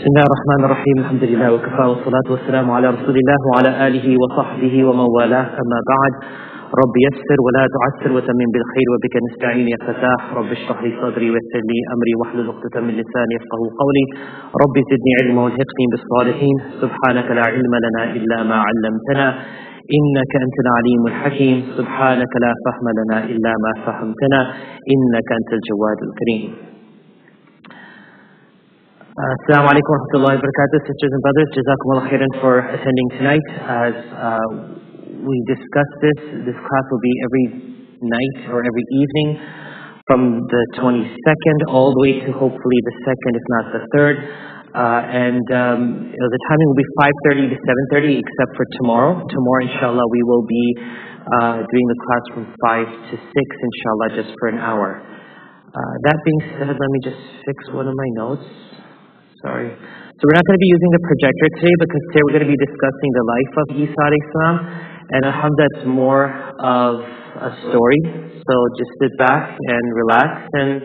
بسم الله الرحمن الرحيم الحمد لله وكفى والصلاة والسلام على رسول الله وعلى آله وصحبه ومن والاه أما بعد رب يسر ولا تعسر وتمم بالخير وبك نستعين يا فتاح رب اشرح لي صدري ويسر لي أمري واحلل عقدة من لساني يفقهوا قولي رب زدني علما والحقني بالصالحين سبحانك لا علم لنا إلا ما علمتنا إنك أنت العليم الحكيم سبحانك لا فهم لنا إلا ما فهمتنا إنك أنت الجواد الكريم. Assalamu alaikum wa rahmatullahi wa barakatuh, sisters and brothers. Jazakumullah khairan for attending tonight. As we discussed this class will be every night or every evening from the 22nd all the way to hopefully the 2nd, if not the 3rd. The timing will be 5:30 to 7:30 except for tomorrow. Tomorrow, inshallah, we will be doing the class from 5 to 6, inshallah, just for an hour. That being said, let me just fix one of my notes. Sorry. So we're not going to be using the projector today because today we're going to be discussing the life of Isa alayhi salam, and alhamdulillah, it's more of a story. So just sit back and relax and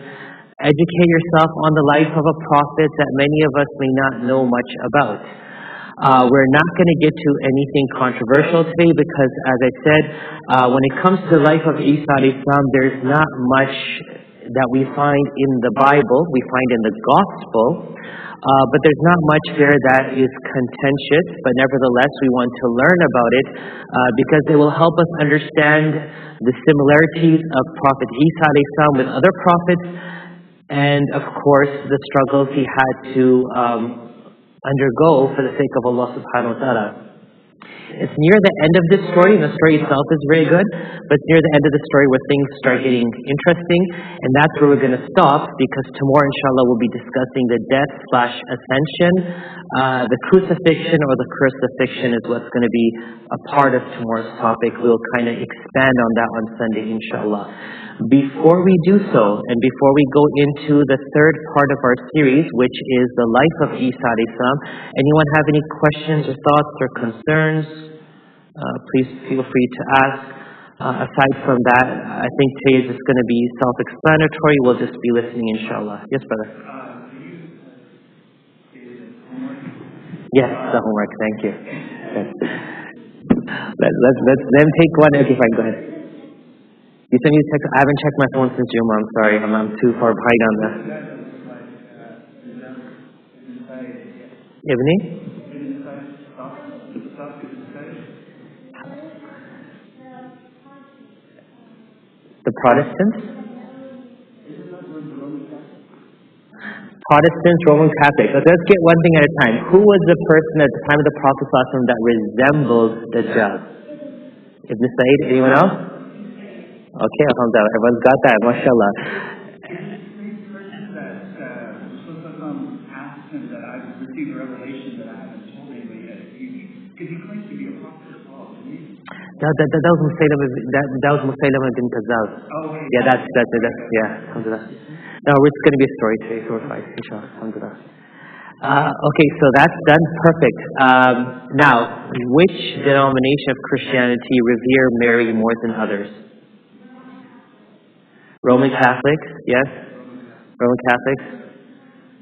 educate yourself on the life of a prophet that many of us may not know much about. We're not going to get to anything controversial today because, as I said, when it comes to the life of Isa alayhi salam, there's not much that we find in the Bible, we find in the Gospel. But there's not much there that is contentious, but nevertheless we want to learn about it because it will help us understand the similarities of Prophet Isa alayhi salam with other prophets, and of course the struggles he had to undergo for the sake of Allah subhanahu wa ta'ala. It's near the end of this story, and the story itself is very good, but it's near the end of the story where things start getting interesting, and that's where we're going to stop, because tomorrow, inshallah, we'll be discussing the death/ascension. The crucifixion or the crucifixion is what's going to be a part of tomorrow's topic. We'll kind of expand on that on Sunday, inshallah. Before we do so, and before we go into the third part of our series, which is the life of Isa alayhi salam, anyone have any questions or thoughts or concerns? Please feel free to ask. Aside from that, I think today is just going to be self-explanatory. We'll just be listening, inshallah. Yes, brother? Yes, the homework. Thank you. Let's then take one. Okay, fine. Go ahead. You sent me a text. I haven't checked my phone since Juma. I'm sorry. I'm too far behind on that. Ibni? The Protestants? Protestants, Roman Catholics. Let's get one thing at a time. Who was the person at the time of the Prophet ﷺ that resembled Dajjal? Ibn Sa'id? Anyone else? Okay, alhamdulillah. Everyone's got that, mashallah. That was Musaylimah bin Kazzab. Yeah, that's it. Yeah, alhamdulillah. No, it's going to be a story today, so we're fine, inshallah, alhamdulillah. Okay, so that's done. Perfect. Now, which denomination of Christianity revere Mary more than others? Roman Catholics, yes? Roman Catholics?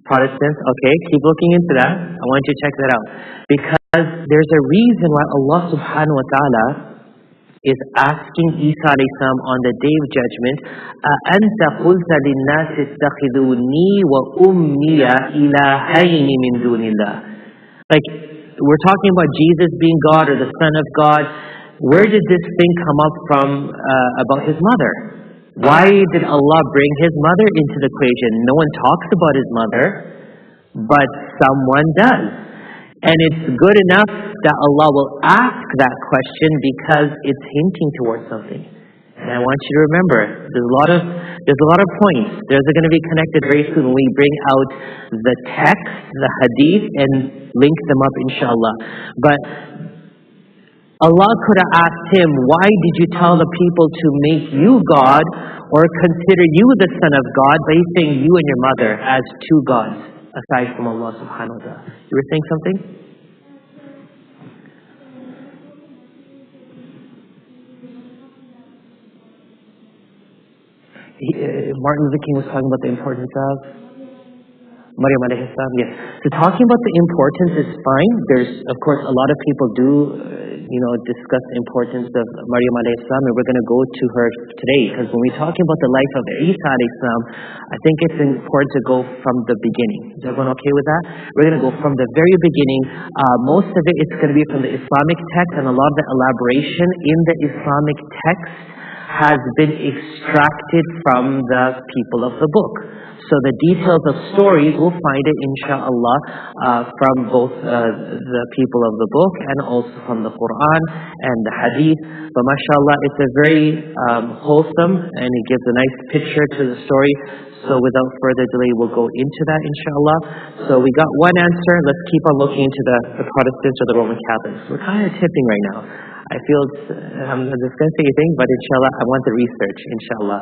Protestants? Okay, keep looking into that. I want you to check that out. Because there's a reason why Allah subhanahu wa ta'ala is asking Isa alayhi salam on the day of judgment, أَأَنْتَ قُلْتَ لِلنَّاسِ اتَّخِذُونِي وَأُمِّيَ إِلَهَيْنِ مِن دُونِ اللَّهِ. Like, we're talking about Jesus being God or the Son of God. Where did this thing come up from about his mother? Why did Allah bring his mother into the equation? No one talks about his mother, but someone does. And it's good enough that Allah will ask that question because it's hinting towards something. And I want you to remember, there's a lot of points. There's going to be connected very soon when we bring out the text, the hadith, and link them up, inshallah. But Allah could have asked him, why did you tell the people to make you God or consider you the son of God by saying you and your mother as two gods aside from Allah subhanahu wa ta'ala? You were saying something? Martin Luther King was talking about the importance of Maryam alayhi salam, yes. So talking about the importance is fine. There's, of course, a lot of people do, discuss the importance of Maryam alayhi salam, and we're going to go to her today, because when we're talking about the life of Isa alayhi salam, I think it's important to go from the beginning. Is everyone okay with that? We're going to go from the very beginning. Most of it's going to be from the Islamic text, and a lot of the elaboration in the Islamic text has been extracted from the people of the book. So the details of stories, we'll find it inshallah from both the people of the book and also from the Quran and the Hadith. But mashallah, it's a very wholesome, and it gives a nice picture to the story. So without further delay, we'll go into that inshallah. So we got one answer. Let's keep on looking into the Protestants or the Roman Catholics. We're kind of tipping right now. I feel I'm just going to say a thing, but inshallah, I want the research, inshallah.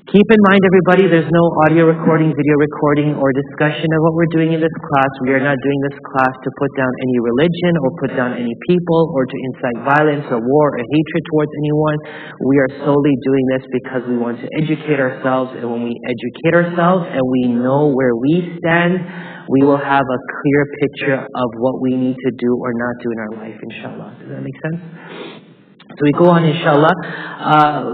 Keep in mind, everybody, there's no audio recording, video recording, or discussion of what we're doing in this class. We are not doing this class to put down any religion or put down any people or to incite violence or war or hatred towards anyone. We are solely doing this because we want to educate ourselves, and when we educate ourselves and we know where we stand, we will have a clear picture of what we need to do or not do in our life, inshallah. Does that make sense? So we go on, inshallah.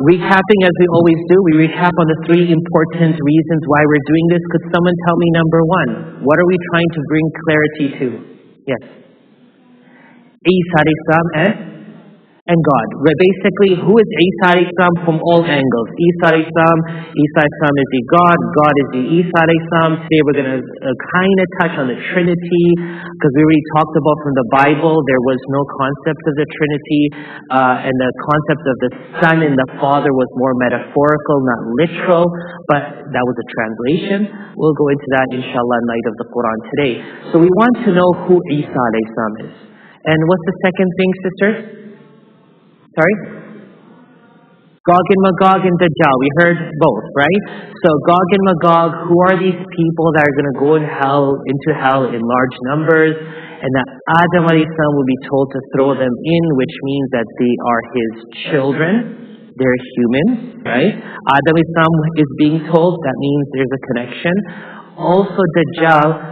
Recapping as we always do, we recap on the 3 important reasons why we're doing this. Could someone tell me number 1? What are we trying to bring clarity to? Yes. Isa alayhi salam and God. Basically, who is Isa alayhi salam from all angles? Isa alayhi salam is the God, God is the Isa alayhi salam. Today we're going to kind of touch on the Trinity, because we already talked about from the Bible, there was no concept of the Trinity, and the concept of the Son and the Father was more metaphorical, not literal, but that was a translation. We'll go into that inshallah in light of the Quran today. So we want to know who Isa alayhi salam is. And what's the second thing, sisters? Sorry? Gog and Magog and Dajjal. We heard both, right? So Gog and Magog, who are these people that are going to go into hell in large numbers, and that Adam alayhi salam will be told to throw them in, which means that they are his children. They're humans, right? Adam alayhi salam is being told, that means there's a connection. Also Dajjal,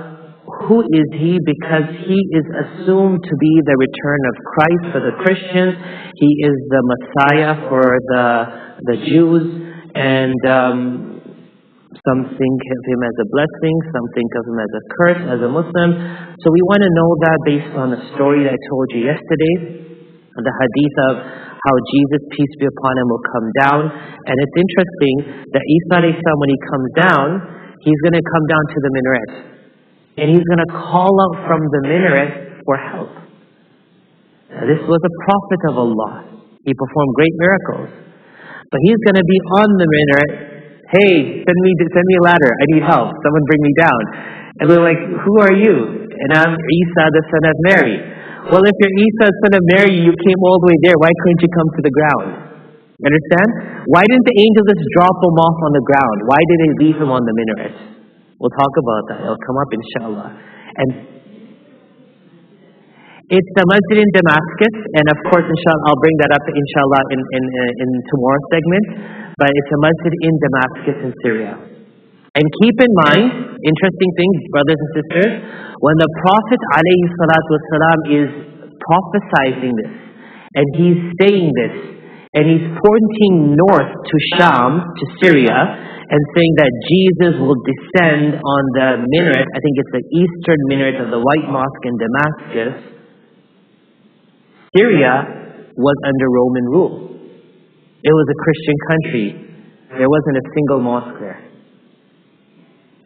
who is he? Because he is assumed to be the return of Christ for the Christians. He is the Messiah for the Jews, and some think of him as a blessing, some think of him as a curse, as a Muslim. So we want to know that based on the story that I told you yesterday, the hadith of how Jesus, peace be upon him, will come down. And it's interesting that Isa alayhi salam, when he comes down, he's going to come down to the minaret. And he's going to call out from the minaret for help. Now, this was a prophet of Allah. He performed great miracles. But he's going to be on the minaret. Hey, send me a ladder. I need help. Someone bring me down. And they're like, who are you? And I'm Isa, the son of Mary. Well, if you're Isa, son of Mary, you came all the way there. Why couldn't you come to the ground? You understand? Why didn't the angels just drop him off on the ground? Why did they leave him on the minaret? We'll talk about that. It'll come up inshallah. And it's the masjid in Damascus, and of course inshallah I'll bring that up inshallah in tomorrow's segment. But it's a masjid in Damascus in Syria. And keep in mind, interesting thing, brothers and sisters, when the Prophet alayhi salatu wasalam is prophesizing this, and he's saying this, and he's pointing north to Sham, to Syria, and saying that Jesus will descend on the minaret, I think it's the eastern minaret of the White Mosque in Damascus. Syria was under Roman rule. It was a Christian country. There wasn't a single mosque there.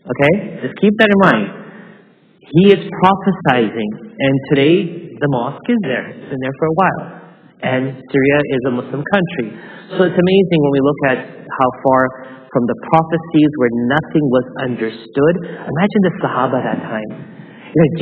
Okay? Just keep that in mind. He is prophesizing, and today the mosque is there. It's been there for a while. And Syria is a Muslim country. So it's amazing when we look at how far from the prophecies where nothing was understood. Imagine the Sahaba at that time.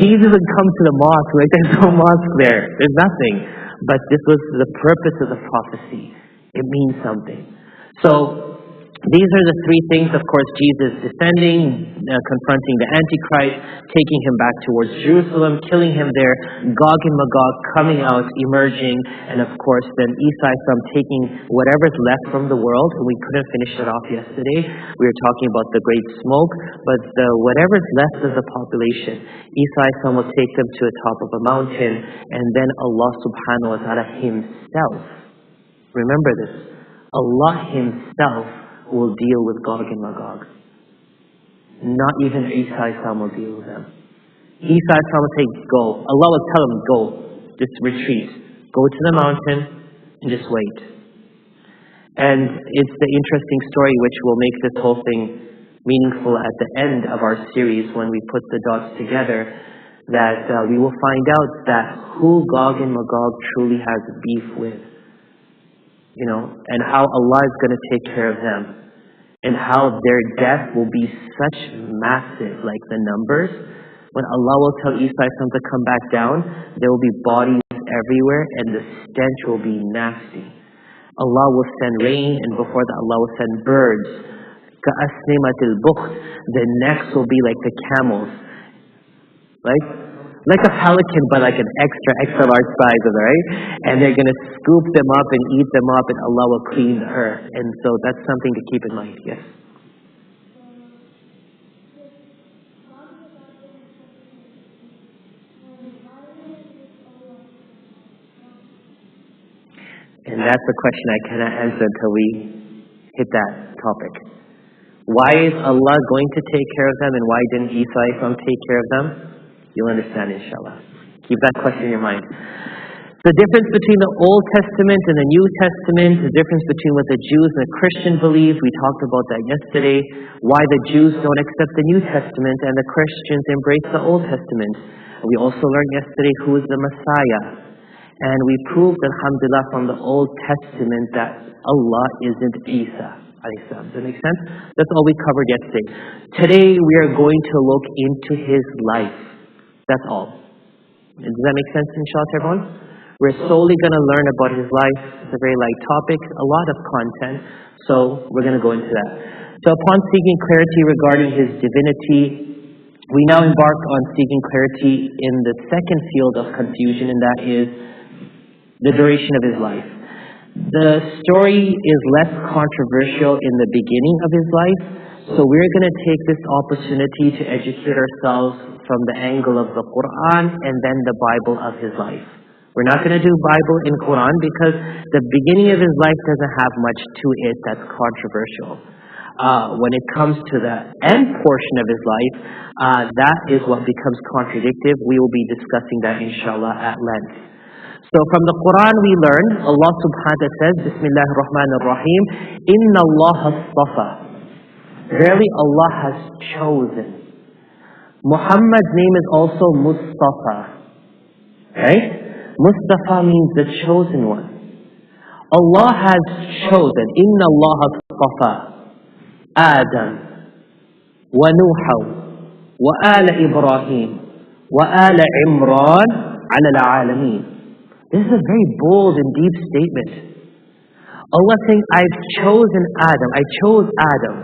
Jesus would come to the mosque, like there's no mosque there. There's nothing. But this was the purpose of the prophecy. It means something. So These are the three things, of course: Jesus descending, confronting the Antichrist, taking him back towards Jerusalem, killing him there, Gog and Magog coming out, emerging, and of course then Isa taking whatever's left from the world. And we couldn't finish it off yesterday. We were talking about the great smoke, but whatever's left of the population, Isa will take them to the top of a mountain, and then Allah subhanahu wa ta'ala himself, remember this, Allah himself will deal with Gog and Magog. Not even Isa will deal with them. Isa will say, go. Allah will tell him, go. Just retreat. Go to the mountain and just wait. And it's the interesting story which will make this whole thing meaningful at the end of our series when we put the dots together, that we will find out that who Gog and Magog truly has beef with. And how Allah is going to take care of them. And how their death will be such massive, like the numbers. When Allah will tell Isa to come back down, there will be bodies everywhere and the stench will be nasty. Allah will send rain, and before that Allah will send birds. Ka'asnimatil bukht. The necks will be like the camels. Right? Like a pelican, but like an extra large size of it, right? And they're going to scoop them up and eat them up, and Allah will clean the earth. And so that's something to keep in mind. Yes? And that's a question I cannot answer until we hit that topic. Why is Allah going to take care of them, and why didn't Isa take care of them? You'll understand, inshallah. Keep that question in your mind. The difference between the Old Testament and the New Testament, the difference between what the Jews and the Christian believe, we talked about that yesterday. Why the Jews don't accept the New Testament and the Christians embrace the Old Testament. We also learned yesterday who is the Messiah. And we proved, alhamdulillah, from the Old Testament that Allah isn't Isa. Does that make sense? That's all we covered yesterday. Today we are going to look into his life. That's all. Does that make sense, inshallah, to everyone? We're solely going to learn about his life. It's a very light topic, a lot of content, so we're going to go into that. So upon seeking clarity regarding his divinity, we now embark on seeking clarity in the second field of confusion, and that is the duration of his life. The story is less controversial in the beginning of his life, so we're going to take this opportunity to educate ourselves from the angle of the Quran and then the Bible of his life. We're not going to do Bible and Quran because the beginning of his life doesn't have much to it that's controversial. When it comes to the end portion of his life, that is what becomes contradictive. We will be discussing that, inshallah, at length. So from the Quran we learn, Allah subhanahu wa ta'ala says, Bismillahir Rahmanir Rahim, Inna Allah astafa. Verily Allah has chosen. Muhammad's name is also Mustafa. Right? Mustafa means the chosen one. Allah has chosen. Inna Allah astafa Adam wa Nuh wa ala Ibrahim wa ala Imran ala al-alamin. This is a very bold and deep statement. Allah saying, I've chosen Adam. I chose Adam.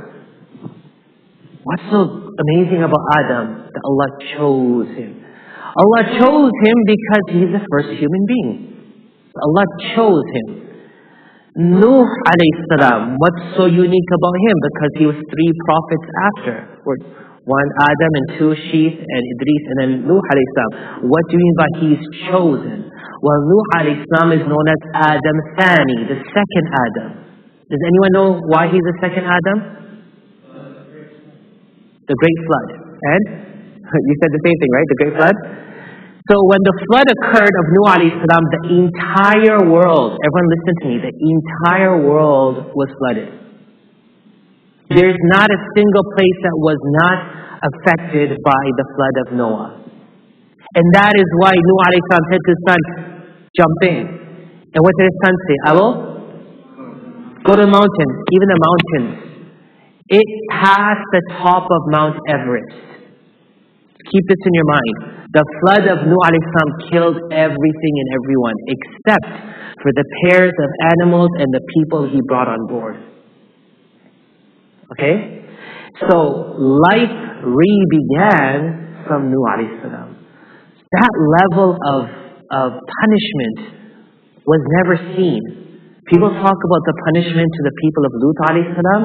What's so amazing about Adam? That Allah chose him. Allah chose him because he's the first human being. Allah chose him. Nuh alayhi salam, what's so unique about him? Because he was 3 prophets after. One Adam and 2 Sheeth and Idris and then Nuh alayhi salam. What do you mean by he's chosen? Well, Nuh alayhi salam is known as Adam Thani, the second Adam. Does anyone know why he's the second Adam? The Great Flood. And? You said the same thing, right? The Great Flood? So when the flood occurred of Nuh alayhi salam, the entire world, everyone listen to me, the entire world was flooded. There's not a single place that was not affected by the flood of Noah. And that is why Nuh alayhi salam said to his son, jump in. And what did his son say? I will go to the mountain, even the mountains. It passed the top of Mount Everest. Keep this in your mind. The flood of Nuh alayhi salam killed everything and everyone except for the pairs of animals and the people he brought on board. Okay? So life re-began from Nuh alayhi salam. That level of punishment was never seen. People talk about the punishment to the people of Lut alayhi salam.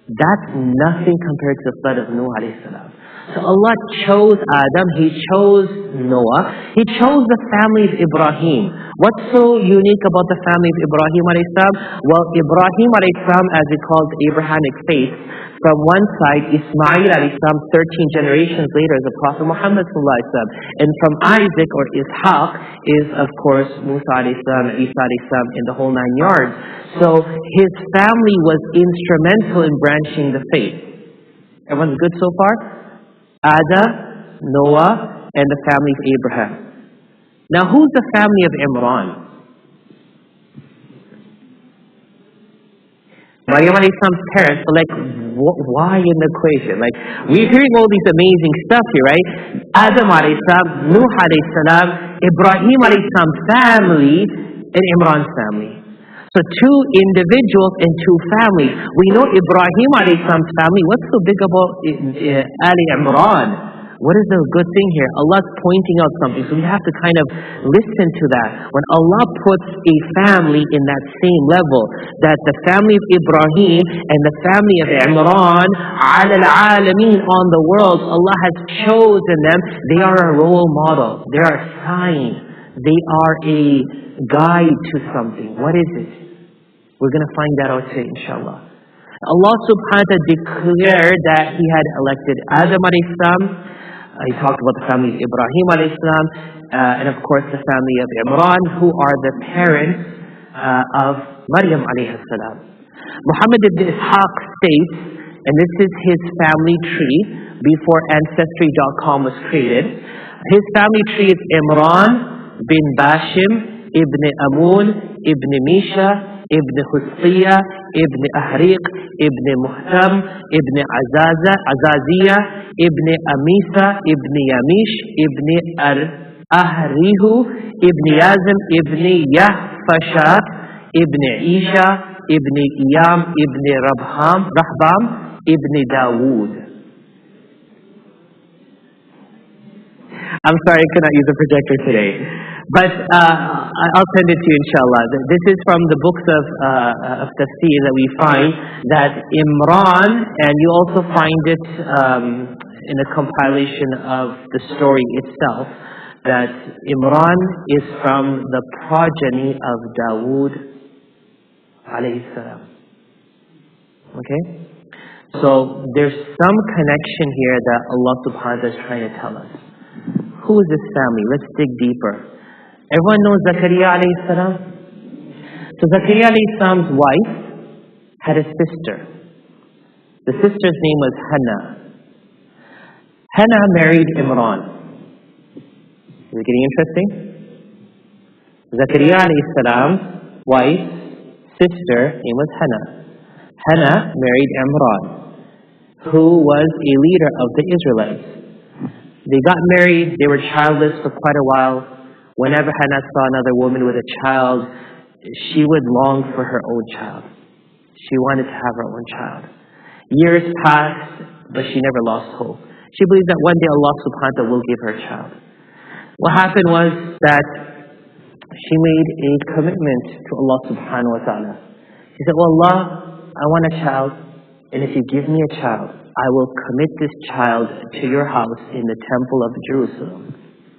That's nothing compared to the flood of Nuh alayhi salam. So Allah chose Adam, He chose Noah, He chose the family of Ibrahim. What's so unique about the family of Ibrahim alayhi salam? Well, Ibrahim alayhi salam, as we call the Abrahamic faith, from one side, Ismail alayhi salam, 13 generations later, is the Prophet Muhammad sallallahu alayhi wasallam. And from Isaac or Ishaq is, of course, Musa alayhi salam, Isa alayhi salam, in the whole 9 yards. So his family was instrumental in branching the faith. Everyone's good so far? Adam, Noah, and the family of Abraham. Now, who's the family of Imran? Maryam alayhi salam's parents are like, why in the equation? Like, we're hearing all these amazing stuff here, right? Adam alayhi salam, Nuh alayhi salam, Ibrahim alayhi salam's family, and Imran's family. So two individuals and two families. We know Ibrahim alayhi salam's family. What's so big about Ali Imran? What is the good thing here? Allah's pointing out something. So we have to kind of listen to that. When Allah puts a family in that same level, that the family of Ibrahim and the family of Imran, ala al-alameen, on the world, Allah has chosen them. They are a role model. They are a sign. They are a guide to something. What is it? We're going to find that out today, inshallah. Allah subhanahu wa ta'ala declared that He had elected Adam alayhi salam. He talked about the family of Ibrahim alayhi salam, and of course the family of Imran, who are the parents of Maryam alayhi salam. Muhammad ibn Ishaq states, and this is his family tree before Ancestry.com was created. His family tree is Imran bin Bashim ibn Amun ibn Misha ibn Husqiyya, ibn Ahriq, ibn Muhtam, ibn Azaziyya, ibn Amisa, ibn Yamish, ibn Ahrihu, ibn Yazim, ibn Yahfashat, ibn Isha, ibn Iyam, ibn Rahbam, ibn Dawood. I'm sorry I could not use a projector today. But I'll send it to you, inshallah. This is from the books of tafsir that we find that Imran, and you also find it in a compilation of the story itself, that Imran is from the progeny of Dawood alayhi salam. Okay? So there's some connection here that Allah subhanahu wa ta'ala is trying to tell us. Who is this family? Let's dig deeper. Everyone knows Zakaria alayhi salam? So Zakaria alayhi salam's wife had a sister. The sister's name was Hannah. Hannah married Imran. Is it getting interesting? Zakaria alayhi salam's wife's sister name was Hannah. Hannah married Imran, who was a leader of the Israelites. They got married, they were childless for quite a while. Whenever Hannah saw another woman with a child, she would long for her own child. She wanted to have her own child. Years passed, but she never lost hope. She believed that one day Allah subhanahu wa ta'ala will give her a child. What happened was that she made a commitment to Allah subhanahu wa ta'ala. She said, "Oh Allah, I want a child, and if you give me a child, I will commit this child to your house in the temple of Jerusalem."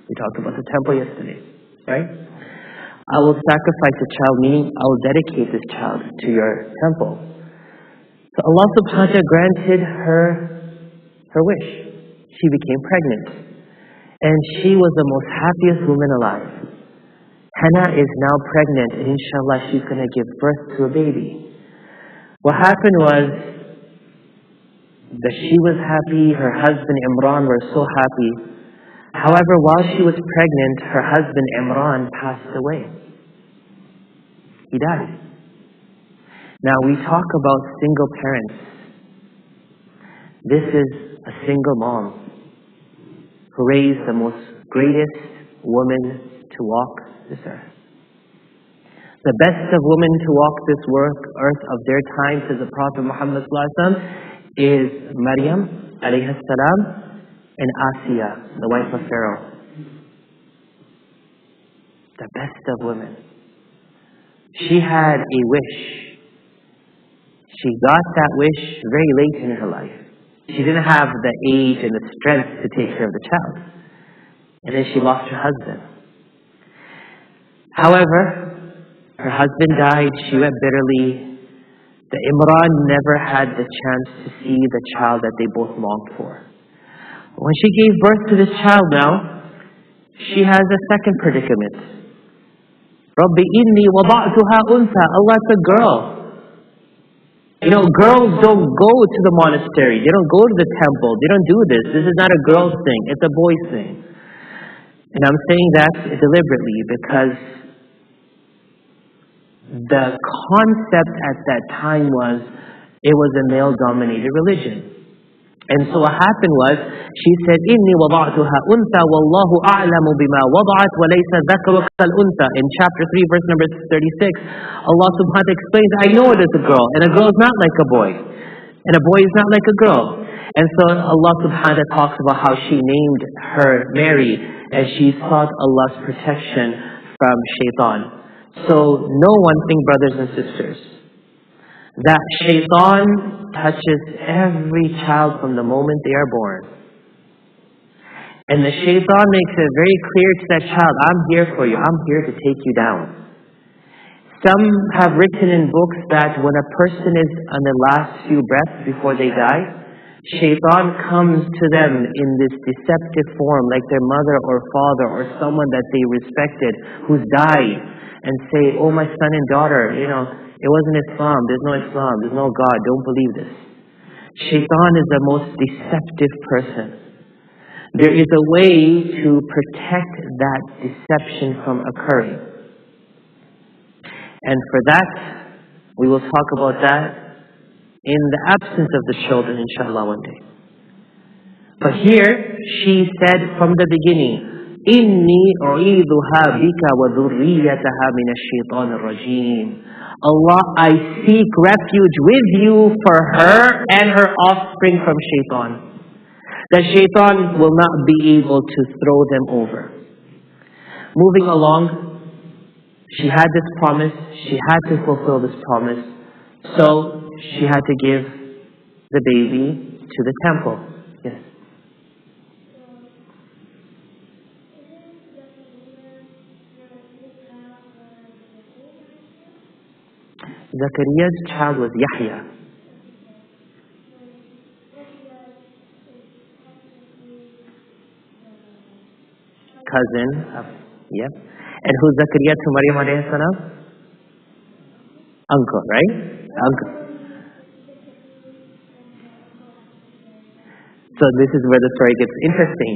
We talked about the temple yesterday, right? "I will sacrifice a child," meaning I will dedicate this child to your temple. So Allah subhanahu wa ta'ala granted her wish. She became pregnant. And she was the most happiest woman alive. Hannah is now pregnant, and inshallah she's going to give birth to a baby. What happened was that she was happy, her husband Imran were so happy. However, while she was pregnant, her husband Imran passed away. He died. Now we talk about single parents. This is a single mom who raised the most greatest woman to walk this earth. The best of women to walk this earth of their time, says the Prophet Muhammad ﷺ, is Maryam alayhi salam and Asiya, the wife of Pharaoh. The best of women. She had a wish. She got that wish very late in her life. She didn't have the age and the strength to take care of the child. And then she lost her husband. However, her husband died. She wept bitterly. The Imran never had the chance to see the child that they both longed for. When she gave birth to this child now, she has a second predicament. Rabbi inni wada'tuha untha. Allah, it's a girl. You know, girls don't go to the monastery. They don't go to the temple. They don't do this. This is not a girl's thing. It's a boy's thing. And I'm saying that deliberately because the concept at that time was it was a male-dominated religion. And so what happened was, she said, إِنِّي وَضَعْتُهَا أُنْثَى وَاللَّهُ أَعْلَمُ بِمَا وَضَعَتْ وَلَيْسَ ذَكَرُ كَالْأُنْثَى. In chapter 3, verse number 36, Allah subhanahu wa ta'ala explains, I know it is a girl, and a girl is not like a boy, and a boy is not like a girl. And so Allah subhanahu wa ta'ala talks about how she named her Mary, and she sought Allah's protection from shaitan. So know one thing, brothers and sisters, that shaitan touches every child from the moment they are born. And the shaitan makes it very clear to that child, I'm here for you, I'm here to take you down. Some have written in books that when a person is on the last few breaths before they die, shaitan comes to them in this deceptive form, like their mother or father or someone that they respected who's died, and say, oh my son and daughter, you know, it wasn't Islam, there's no God, don't believe this. Shaitan is the most deceptive person. There is a way to protect that deception from occurring. And for that, we will talk about that in the absence of the children, inshallah, one day. But here, she said from the beginning, إِنِّي أُعِيذُهَا بِكَ وَذُرِّيَّتَهَا مِنَ الشَّيْطَانِ الرَّجِيمِ. Allah, I seek refuge with you for her and her offspring from shaitan. That shaitan will not be able to throw them over. Moving along, she had this promise. She had to fulfill this promise. So she had to give the baby to the temple. Yes. Zakaria's child was Yahya. Cousin of, yep. And who's Zakaria to Maryam alayhi salam? Uncle, right? Uncle. So this is where the story gets interesting.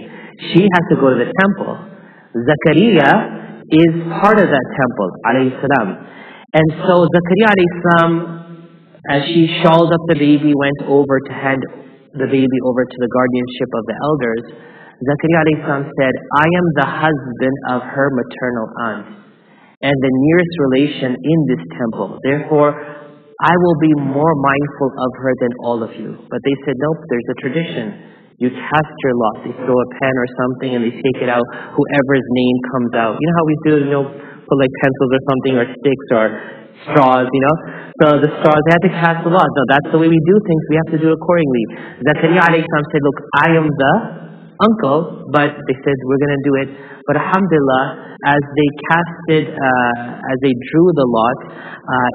She has to go to the temple. Zakaria is part of that temple, alayhi salam. And so Zakaria alayhi salam, as she shawled up the baby, went over to hand the baby over to the guardianship of the elders. Zakaria alayhi salam said, I am the husband of her maternal aunt and the nearest relation in this temple. Therefore, I will be more mindful of her than all of you. But they said, nope, there's a tradition. You cast your lot. They throw a pen or something and they take it out. Whoever's name comes out. You know how we do, put like pencils or something or sticks or straws, So the straws, they had to cast a lot. No, that's the way we do things. We have to do it accordingly. Zakaria alayhi salam said, look, I am the uncle, but they said, we're going to do it. But alhamdulillah, as they casted, as they drew the lot,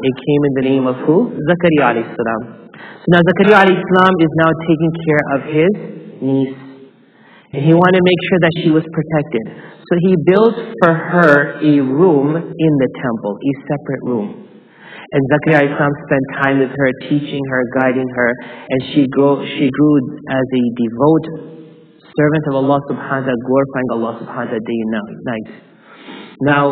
it came in the name of who? Zakaria alayhi salam. So now Zakaria alayhi salam is now taking care of his niece. And he wanted to make sure that she was protected. So he built for her a room in the temple, a separate room. And Zakaria alayhi salam spent time with her, teaching her, guiding her, and she grew as a devout servant of Allah subhanahu wa ta'ala, glorifying Allah subhanahu wa ta'ala day and night. Now,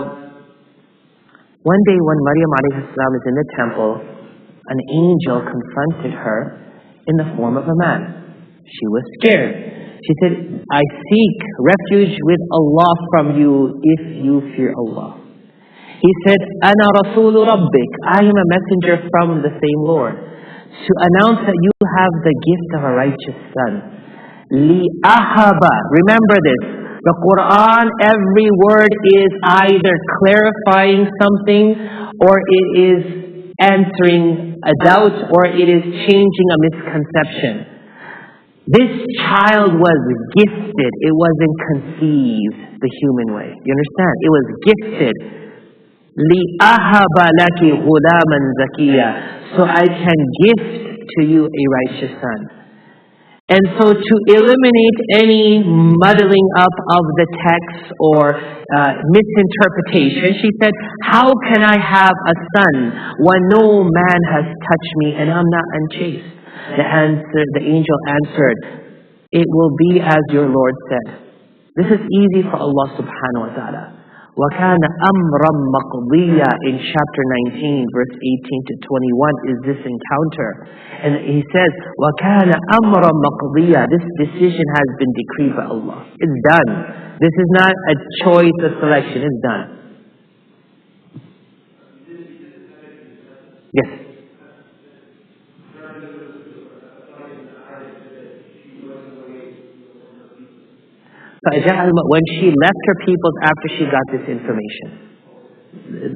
one day when Maryam alayhi salam is in the temple, an angel confronted her in the form of a man. She was scared. She said, I seek refuge with Allah from you if you fear Allah. He said, Ana Rasulu Rabbik, I am a messenger from the same Lord, to announce that you have the gift of a righteous son. Li ahaba. Remember this. The Quran, every word is either clarifying something, or it is answering a doubt, or it is changing a misconception. This child was gifted. It wasn't conceived the human way. You understand? It was gifted. لِأَهَبَ لَكِ غُلَامًا زَكِيًّا, so I can gift to you a righteous son. And so to eliminate any muddling up of the text or misinterpretation, she said, how can I have a son when no man has touched me and I'm not unchaste? The angel answered, it will be as your Lord said. This is easy for Allah subhanahu wa ta'ala. وَكَانَ أَمْرًا مَقْضِيًّا, in chapter 19, verse 18 to 21 is this encounter. And he says, وَكَانَ أَمْرًا مَقْضِيًّا, this decision has been decreed by Allah. It's done. This is not a choice or selection. It's done. Yes. When she left her peoples after she got this information.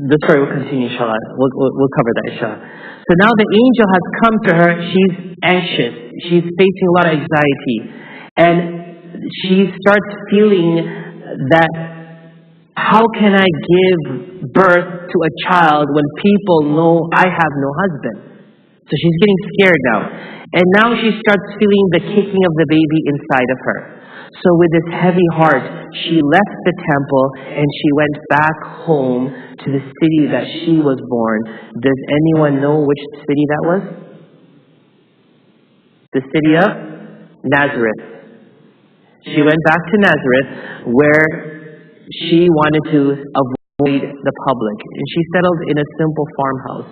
The story will continue, inshallah. We'll cover that, inshallah. So now the angel has come to her. She's anxious. She's facing a lot of anxiety. And she starts feeling that, how can I give birth to a child when people know I have no husband? So she's getting scared now. And now she starts feeling the kicking of the baby inside of her. So with this heavy heart, she left the temple and she went back home to the city that she was born. Does anyone know which city that was? The city of Nazareth. She went back to Nazareth, where she wanted to avoid the public. And she settled in a simple farmhouse.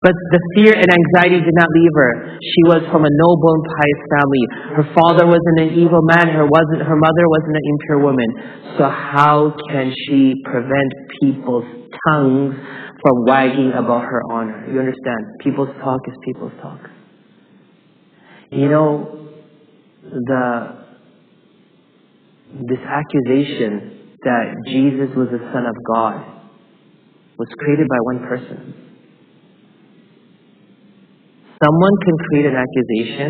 But the fear and anxiety did not leave her. She was from a noble and pious family. Her father wasn't an evil man. Her mother wasn't an impure woman. So how can she prevent people's tongues from wagging about her honor? You understand? People's talk is people's talk. You know, this accusation that Jesus was the Son of God was created by one person. Someone can create an accusation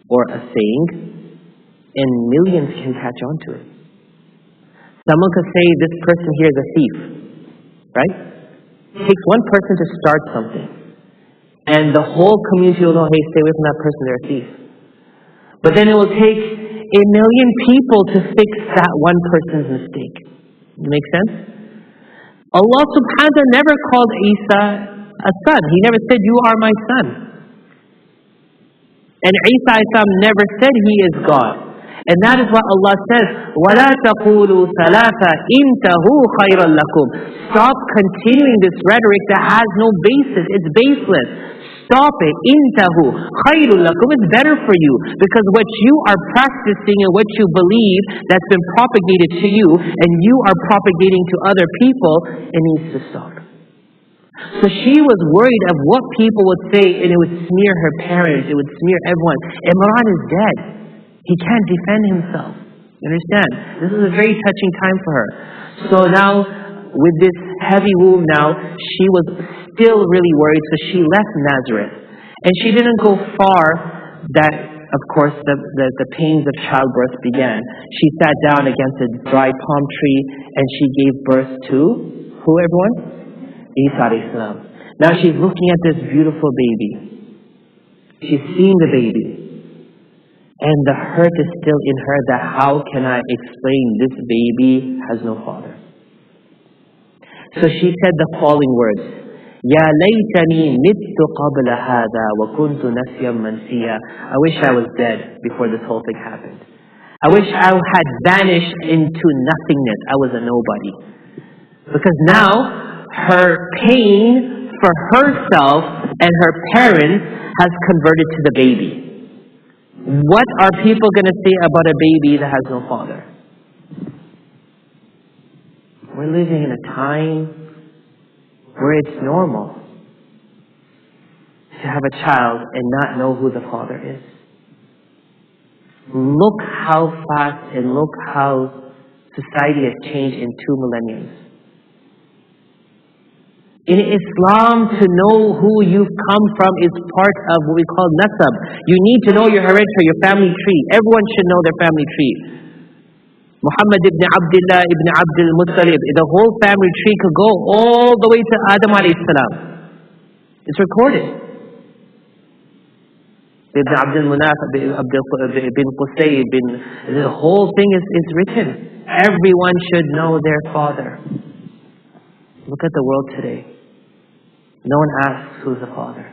or a saying, and millions can catch on to it. Someone could say, this person here is a thief, right? It takes one person to start something, and the whole community will know, hey, stay away from that person, they're a thief. But then it will take a million people to fix that one person's mistake. Make sense? Allah subhanahu wa ta'ala never called Isa a son. He never said, you are my son. And Isa never said he is God. And that is what Allah says, وَلَا تَقُولُوا ثَلَاثَ إِنْتَهُ خَيْرًا لَكُمْ. Stop continuing this rhetoric that has no basis. It's baseless. Stop it. إِنْتَهُ خَيْرٌ لَكُمْ. It's better for you. Because what you are practicing and what you believe that's been propagated to you, and you are propagating to other people, it needs to stop. So she was worried of what people would say, and it would smear her parents, it would smear everyone. Imran is dead. He can't defend himself. You understand? This is a very touching time for her. So now, with this heavy womb now, she was still really worried, so she left Nazareth. And she didn't go far that, of course, the pains of childbirth began. She sat down against a dry palm tree, and she gave birth to, who everyone? Isa alayhi salam. Now she's looking at this beautiful baby. She's seeing the baby. And the hurt is still in her that how can I explain this baby has no father? So she said the following words. Ya laytani mittu qabla hadha wa kuntu nasyan mansiya. I wish I was dead before this whole thing happened. I wish I had vanished into nothingness. I was a nobody. Because now her pain for herself and her parents has converted to the baby. What are people going to say about a baby that has no father? We're living in a time where it's normal to have a child and not know who the father is. Look how fast and look how society has changed in 2 millenniums. In Islam, to know who you've come from is part of what we call nasab. You need to know your hereditary, your family tree. Everyone should know their family tree. Muhammad ibn Abdullah ibn Abdul Muttalib, the whole family tree could go all the way to Adam alayhi salam. It's recorded. Ibn Abdul Munaf, ibn Qusay, the whole thing is written. Everyone should know their father. Look at the world today. No one asks who's the father.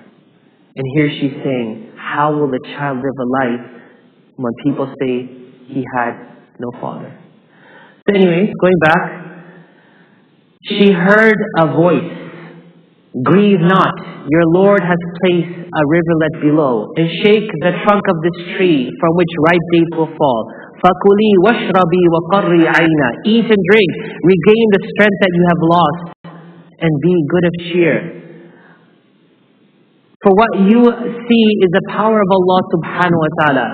And here she's saying, how will the child live a life when people say he had no father? So anyways, going back, she heard a voice. Grieve not, your Lord has placed a rivulet below, and shake the trunk of this tree from which ripe dates will fall. فَكُلِي وَاشْرَبِي وَقَرِّي عَيْنًا. Eat and drink, regain the strength that you have lost, and be good of cheer. For what you see is the power of Allah subhanahu wa ta'ala.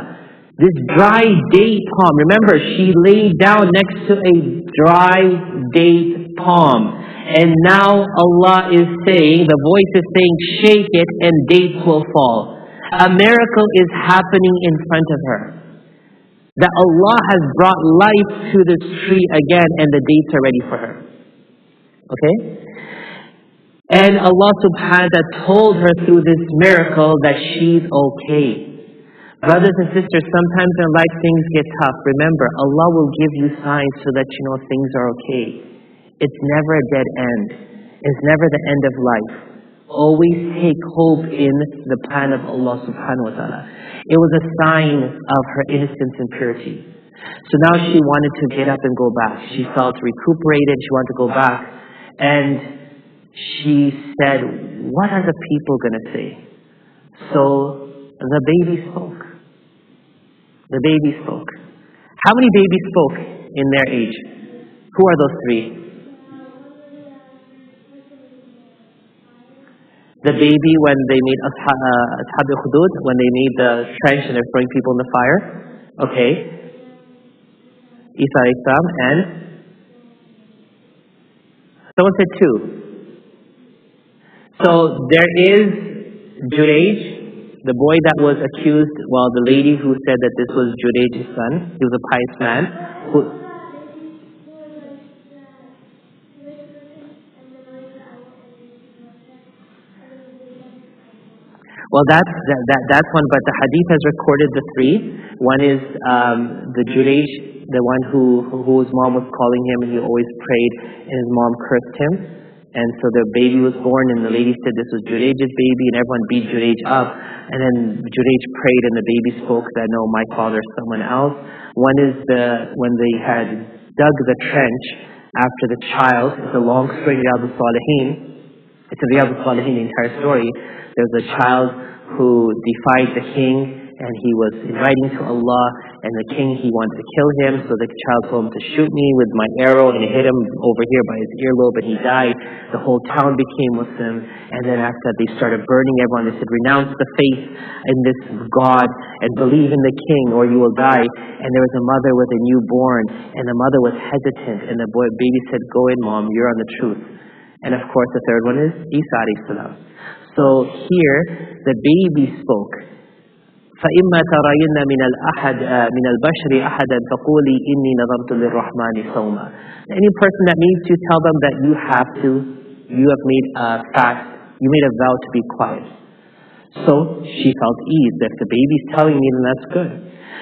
This dry date palm, remember she laid down next to a dry date palm. And now Allah is saying, the voice is saying, shake it and dates will fall. A miracle is happening in front of her. That Allah has brought life to this tree again and the dates are ready for her. Okay? And Allah subhanahu wa ta'ala told her through this miracle that she's okay. Brothers and sisters, sometimes in life things get tough. Remember, Allah will give you signs so that you know things are okay. It's never a dead end. It's never the end of life. Always take hope in the plan of Allah subhanahu wa ta'ala. It was a sign of her innocence and purity. So now she wanted to get up and go back. She felt recuperated. She wanted to go back. And she said, what are the people going to say? So the baby spoke. The baby spoke. How many babies spoke in their age? Who are those three? The baby when they made Ashab al-Khudud, when they made the trench and they're throwing people in the fire. Okay. Isa alayhi salam and someone said two. So there is Jurayj, the boy that was accused, well, the lady who said that this was Jurayj's son. He was a pious man. Well, that's one, but the hadith has recorded the three. One is the Jurayj, the one whose mom was calling him and he always prayed and his mom cursed him. And so the baby was born and the lady said this was Jurayj's baby and everyone beat Jurayj up. And then Jurayj prayed and the baby spoke that no, my father is someone else. One is when they had dug the trench after the child. It's a long story in Riyadh al-Salihin. It's in Riyadh al-Salihin, the entire story. There was a child who defied the king and he was in writing to Allah and the king, he wanted to kill him, so the child told him to shoot me with my arrow and it hit him over here by his earlobe and he died. The whole town became Muslim, and then after that they started burning everyone. They said, renounce the faith in this God and believe in the king or you will die. And there was a mother with a newborn and the mother was hesitant and the baby said, go in mom, you're on the truth. And of course the third one is Isa alayhi salam. So here the baby spoke. فإما ترين من البشر أحدا فقولي إني نظرت للرحمن صوما. Any person that needs to tell them that you have made a fast, you made a vow to be quiet. So she felt ease. If the baby's telling me, then that's good.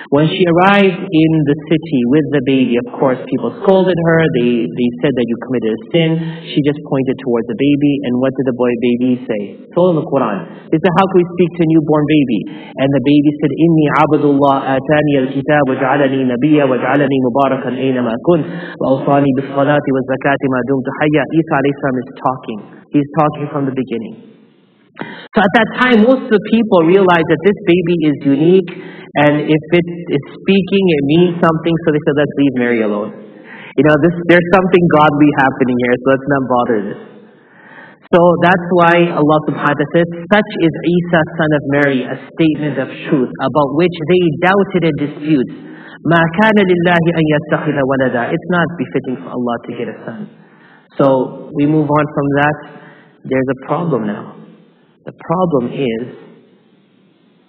When she arrived in the city with the baby, of course, people scolded her. They said that you committed a sin. She just pointed towards the baby. And what did the baby say? It's all in the Quran. They said, how can we speak to a newborn baby? And the baby said, Inni abdullah atani al-kitab waj'alani nabiyya waj'alani mubarakan aynama kunt wa awsani bis-salati wa zakati ma dumtu hayya. Isa alayhi salam is talking. He's talking from the beginning. So at that time, most of the people realized that this baby is unique, and if it is speaking, it means something, so they said, let's leave Mary alone. There's something godly happening here, so let's not bother this. So that's why Allah subhanahu wa ta'ala says, such is Isa son of Mary, a statement of truth, about which they doubted and disputed. مَا كَانَ لِلَّهِ أَن يَتَّخِذَ وَلَدًا. It's not befitting for Allah to get a son. So we move on from that. There's a problem now. The problem is,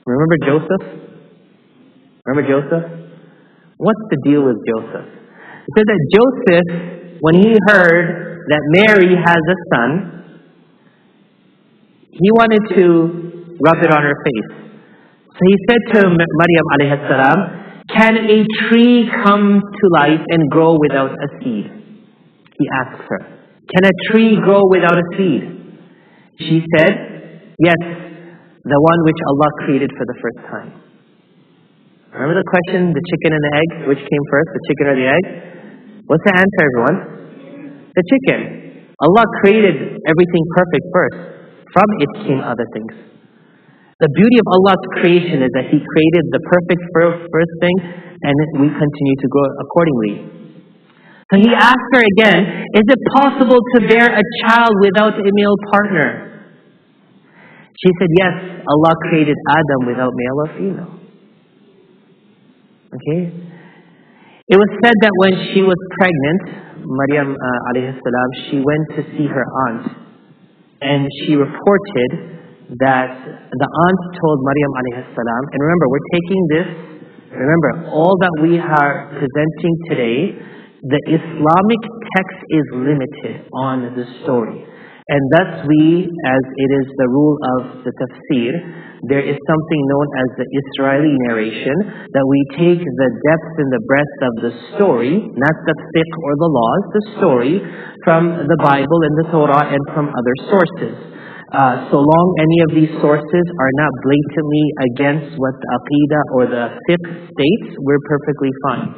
remember Joseph? Remember Joseph? What's the deal with Joseph? It said that Joseph, when he heard that Mary has a son, he wanted to rub it on her face. So he said to Maryam alayhi salam, can a tree come to life and grow without a seed? He asks her, can a tree grow without a seed? She said, yes, the one which Allah created for the first time. Remember the question, the chicken and the egg? Which came first, the chicken or the egg? What's the answer, everyone? The chicken. Allah created everything perfect first. From it came other things. The beauty of Allah's creation is that He created the perfect first thing, and we continue to grow accordingly. So He asked her again, is it possible to bear a child without a male partner? She said, yes, Allah created Adam without male or female. Okay? It was said that when she was pregnant, Maryam alayhi salam, she went to see her aunt. And she reported that the aunt told Maryam alayhi salam, and remember, we're taking this, remember, all that we are presenting today, the Islamic text is limited on the story. And thus we, as it is the rule of the tafsir, there is something known as the Israeli narration, that we take the depth and the breadth of the story, not the fiqh or the laws, the story, from the Bible and the Torah and from other sources. So long any of these sources are not blatantly against what the aqidah or the fiqh states, we're perfectly fine.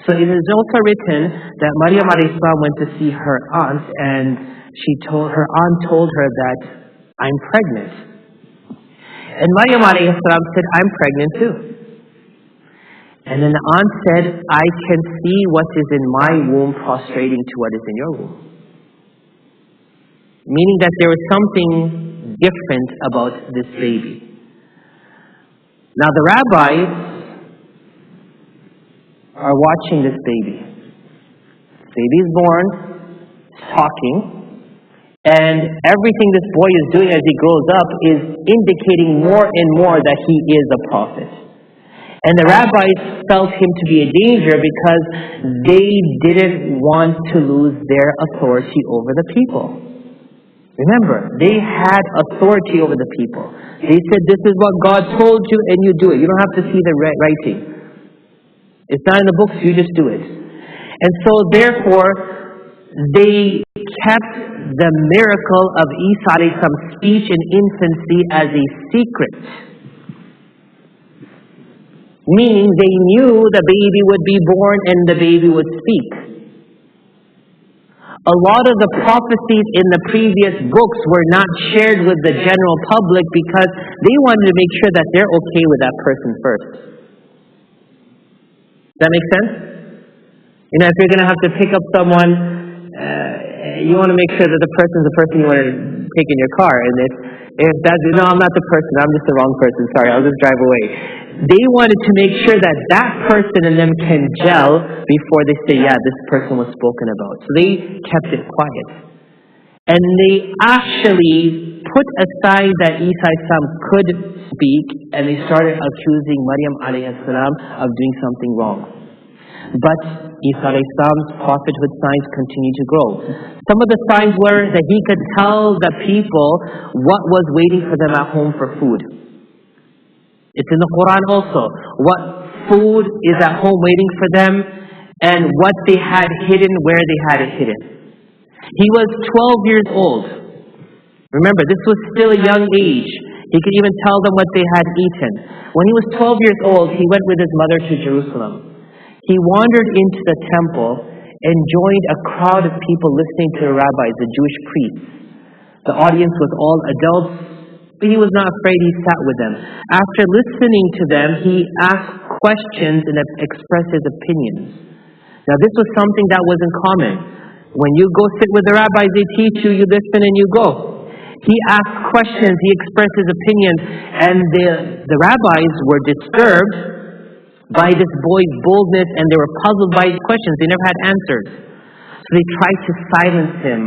So it is also written that Maryam alayhi salam went to see her aunt, and her aunt told her that, I'm pregnant. And Maryam alayhi salam said, I'm pregnant too. And then the aunt said, I can see what is in my womb prostrating to what is in your womb. Meaning that there was something different about this baby. Now the rabbis are watching this baby. This baby is born, talking, and everything this boy is doing as he grows up is indicating more and more that he is a prophet. And the rabbis felt him to be a danger because they didn't want to lose their authority over the people. Remember, they had authority over the people. They said, this is what God told you, and you do it. You don't have to see the writing. It's not in the books, you just do it. And so therefore, they kept the miracle of Isa alayhi salam's speech in infancy as a secret. Meaning they knew the baby would be born and the baby would speak. A lot of the prophecies in the previous books were not shared with the general public because they wanted to make sure that they're okay with that person first. Does that make sense? You know, if you're going to have to pick up someone, you want to make sure that the person's the person you want to take in your car. And if that's, no, I'm not the person, I'm just the wrong person, sorry, I'll just drive away. They wanted to make sure that that person and them can gel before they say, yeah, this person was spoken about. So they kept it quiet. And they actually put aside that Isa could speak, and they started accusing Maryam alayhi salam of doing something wrong. But Isa alayhi salam's prophethood signs continue to grow. Some of the signs were that he could tell the people what was waiting for them at home for food. It's in the Quran also. What food is at home waiting for them, and what they had hidden, where they had it hidden. He was 12 years old. Remember, this was still a young age. He could even tell them what they had eaten. When he was 12 years old, he went with his mother to Jerusalem. He wandered into the temple and joined a crowd of people listening to the rabbis, the Jewish priests. The audience was all adults, but he was not afraid. He sat with them. After listening to them, he asked questions and expressed his opinions. Now this was something that wasn't common. When you go sit with the rabbis, they teach you, you listen and you go. He asked questions, he expressed his opinions, and the rabbis were disturbed by this boy's boldness, and they were puzzled by his questions. They never had answers. So they tried to silence him,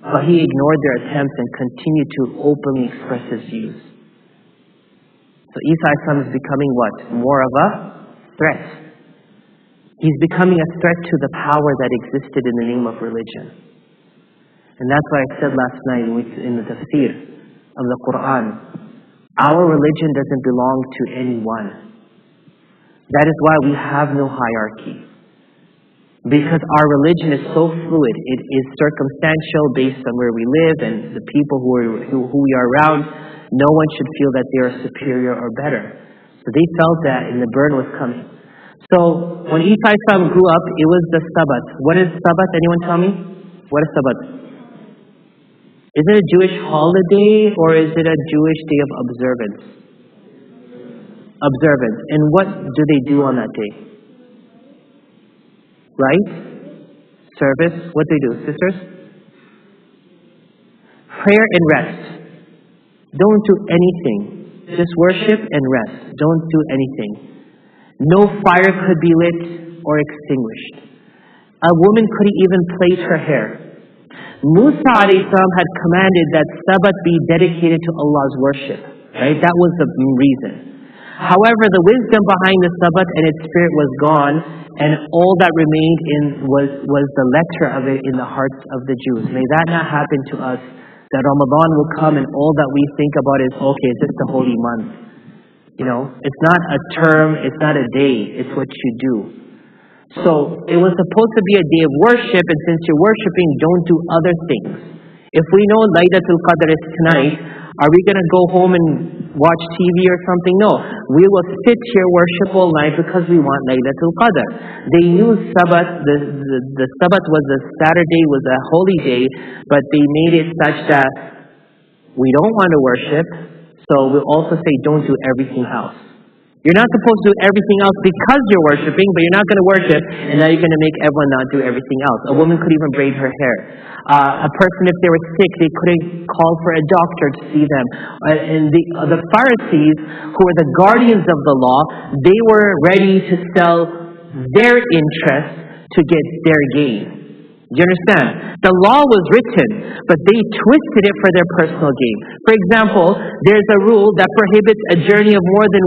but he ignored their attempts and continued to openly express his views. So Isa is becoming what? More of a threat. He's becoming a threat to the power that existed in the name of religion. And that's why I said last night in the tafsir of the Quran, our religion doesn't belong to anyone. That is why we have no hierarchy. Because our religion is so fluid. It is circumstantial based on where we live and the people who we are around. No one should feel that they are superior or better. So they felt that and the burn was coming. So when Isa grew up, it was the Sabbath. What is Sabbath? Anyone tell me? What is Sabbath? Is it a Jewish holiday or is it a Jewish day of observance? Observance. And what do they do on that day? Right? Service. What do they do, sisters? Prayer and rest. Don't do anything. Just worship and rest. Don't do anything. No fire could be lit or extinguished. A woman couldn't even plait her hair. Musa alayhi salam had commanded that Sabbath be dedicated to Allah's worship. Right? That was the reason. However, the wisdom behind the Sabbath and its spirit was gone, and all that remained was the letter of it in the hearts of the Jews. May that not happen to us, that Ramadan will come and all that we think about is, okay, it's just a holy month. You know, it's not a term, it's not a day, it's what you do. So it was supposed to be a day of worship, and since you're worshiping, don't do other things. If we know Laylatul Qadr is tonight, are we going to go home and watch TV or something? No. We will sit here, worship all night because we want Laylatul Qadr. They knew Sabbath, the Sabbath was a Saturday, was a holy day, but they made it such that we don't want to worship, so we'll also say don't do everything else. You're not supposed to do everything else because you're worshiping, but you're not going to worship, and now you're going to make everyone not do everything else. A woman could even braid her hair. A person, if they were sick, they couldn't call for a doctor to see them. And the Pharisees, who were the guardians of the law, they were ready to sell their interests to get their gain. Do you understand? The law was written, but they twisted it for their personal gain. For example, there's a rule that prohibits a journey of more than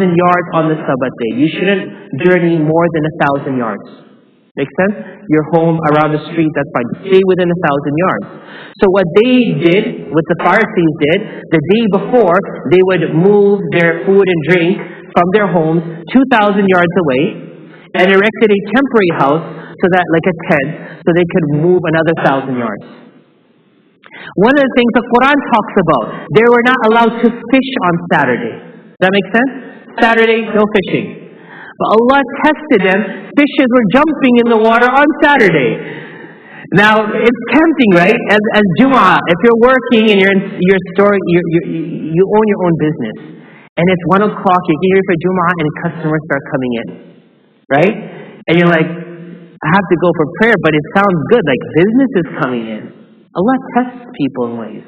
1,000 yards on the Sabbath day. You shouldn't journey more than 1,000 yards. Make sense? You're home around the street, that's fine. Stay within 1,000 yards. So what they did, what the Pharisees did, the day before, they would move their food and drink from their homes 2,000 yards away and erected a temporary house, so that, like a tent, so they could move another 1,000 yards. One of the things the Quran talks about, they were not allowed to fish on Saturday. Does that make sense? Saturday, no fishing. But Allah tested them. Fishes were jumping in the water on Saturday. Now, it's tempting, right? As Jum'ah, if you're working and you're in your store, you own your own business. And it's 1 o'clock, you get here for Jum'ah and customers start coming in. Right? And you're like, I have to go for prayer, but it sounds good, like business is coming in. Allah tests people in ways.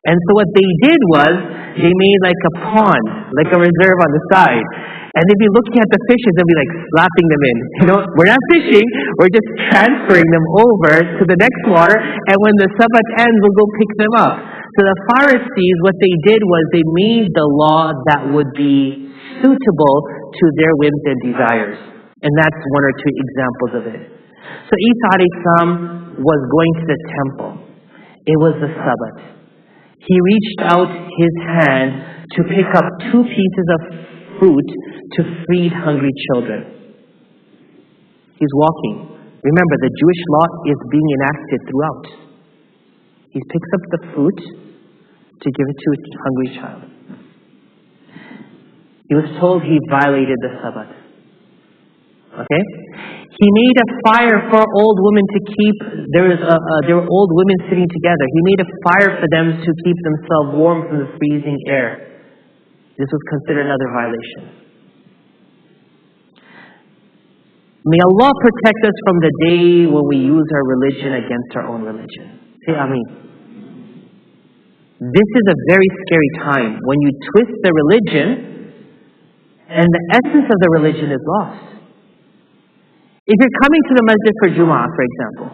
And so what they did was, they made like a pond, like a reserve on the side. And they'd be looking at the fishes and be like slapping them in. You know, we're not fishing, we're just transferring them over to the next water, and when the Sabbath ends, we'll go pick them up. So the Pharisees, what they did was they made the law that would be suitable to their whims and desires. And that's one or two examples of it. So Isa alayhi salam was going to the temple. It was the Sabbath. He reached out his hand to pick up 2 pieces of fruit to feed hungry children. He's walking. Remember, the Jewish law is being enacted throughout. He picks up the fruit to give it to a hungry child. He was told he violated the Sabbath. Okay? He made a fire for old women to keep. There were old women sitting together. He made a fire for them to keep themselves warm from the freezing air. This was considered another violation. May Allah protect us from the day when we use our religion against our own religion. Say Ameen. This is a very scary time when you twist the religion and the essence of the religion is lost. If you're coming to the masjid for Jum'ah, for example,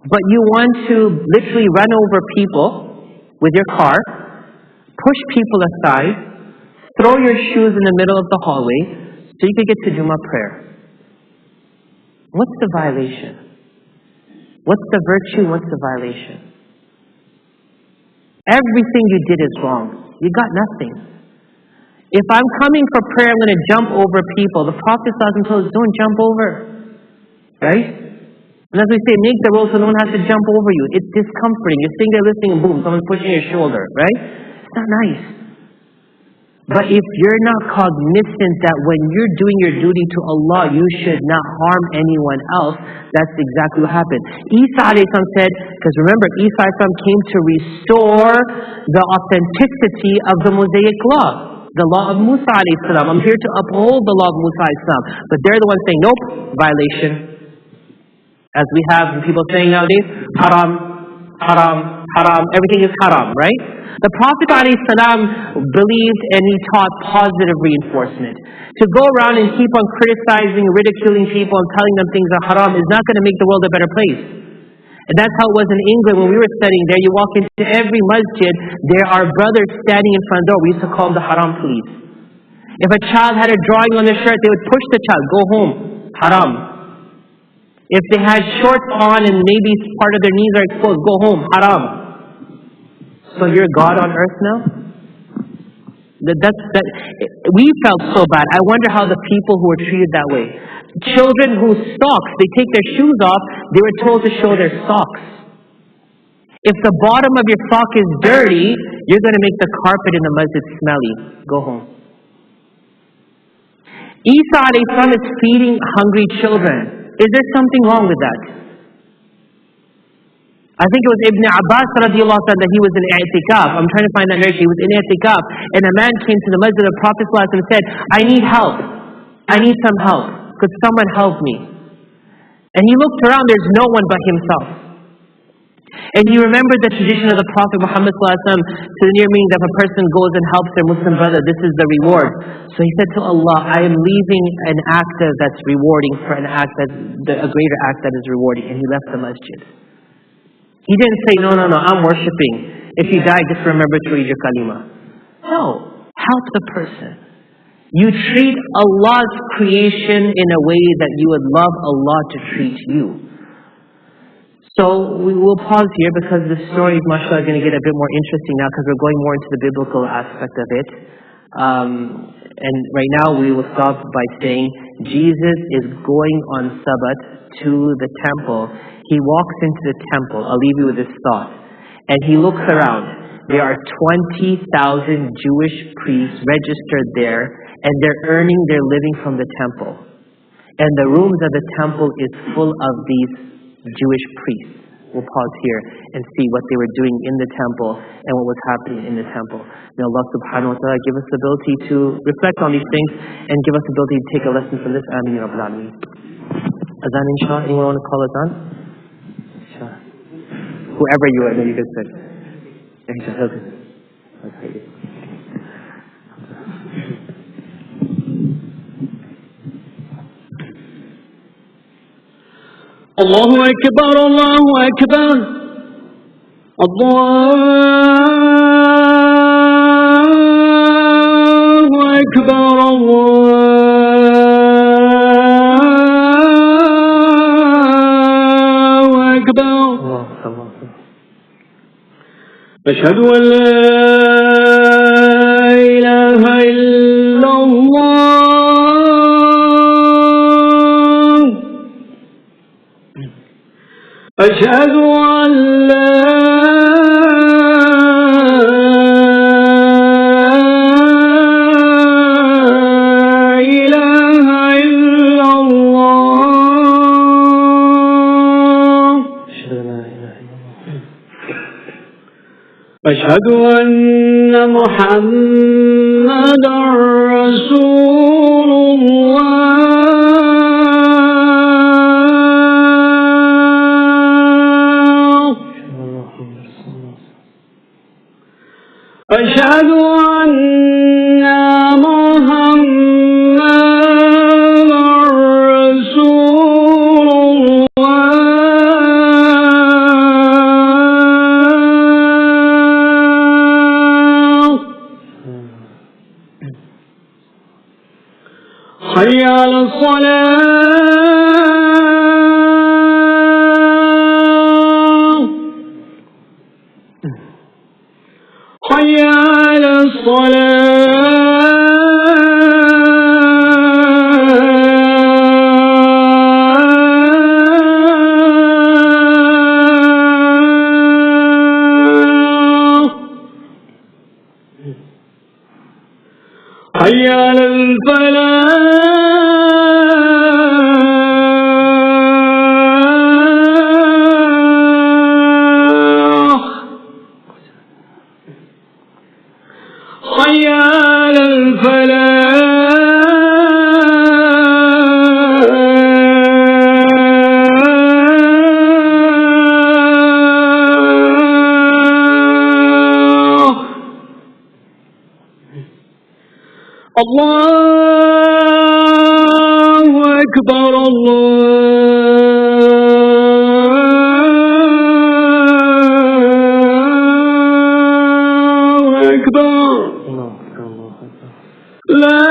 but you want to literally run over people with your car, push people aside, throw your shoes in the middle of the hallway so you could get to Jum'ah prayer. What's the violation? What's the virtue? What's the violation? Everything you did is wrong. You got nothing. If I'm coming for prayer, I'm going to jump over people. The Prophet ﷺ told us, don't jump over. Right? And as we say, make the rule so no one has to jump over you. It's discomforting. You're sitting there listening and boom, someone's pushing your shoulder. Right? It's not nice. But if you're not cognizant that when you're doing your duty to Allah, you should not harm anyone else, that's exactly what happened. Isa a.s. said, because remember, Isa a.s. came to restore the authenticity of the Mosaic law. The law of Musa a.s. I'm here to uphold the law of Musa a.s. But they're the ones saying, nope, violation. As we have people saying nowadays, haram, haram, haram, everything is haram, right? The Prophet ﷺ believed and he taught positive reinforcement. To go around and keep on criticizing, ridiculing people and telling them things are haram is not going to make the world a better place. And that's how it was in England when we were studying there. You walk into every masjid, there are brothers standing in front of the door. We used to call them the haram police. If a child had a drawing on their shirt, they would push the child, go home, haram. If they had shorts on and maybe part of their knees are exposed, go home, haram. So you're God on earth now? We felt so bad. I wonder how the people who were treated that way. Children whose socks, they take their shoes off, they were told to show their socks. If the bottom of your sock is dirty, you're going to make the carpet in the masjid smelly. Go home. Isa a.s. is feeding hungry children. Is there something wrong with that? I think it was Ibn Abbas radiallahu anhu that he was in i'tikaf. I'm trying to find that narration. He was in i'tikaf and a man came to the masjid of the Prophet ﷺ and said, I need help. I need some help. Could someone help me? And he looked around, there's no one but himself. And he remembered the tradition of the Prophet Muhammad ﷺ to the near meaning that if a person goes and helps their Muslim brother, this is the reward. So he said to Allah, I am leaving an act that's rewarding for an act a greater act that is rewarding. And he left the masjid. He didn't say, no, I'm worshipping. If you die, just remember to read your kalima. No, help the person. You treat Allah's creation in a way that you would love Allah to treat you. So we will pause here because the story, mashallah, is going to get a bit more interesting now because we're going more into the biblical aspect of it. And right now we will stop by saying Jesus is going on Sabbath to the temple. He walks into the temple. I'll leave you with this thought. And he looks around. There are 20,000 Jewish priests registered there, and they're earning their living from the temple. And the rooms of the temple is full of these Jewish priests. We'll pause here and see what they were doing in the temple and what was happening in the temple. May Allah subhanahu wa ta'ala give us the ability to reflect on these things and give us the ability to take a lesson from this. Ameen ya Rabbil Alameen. Azan inshallah. Anyone want to call Azan? Whoever you are, you can say. Allahu Akbar, Allahu Akbar, Allahu Akbar, Allahu Akbar. أشهد أن لا إله إلا الله أشهد أن لا إله إلا الله أشهد أن محمدا رسول الله أشهد أن محمدا رسول الله حي على الصلاة حي على الصلاة حي على الفلاح حي على الفلاح الله أكبر الله أكبر لا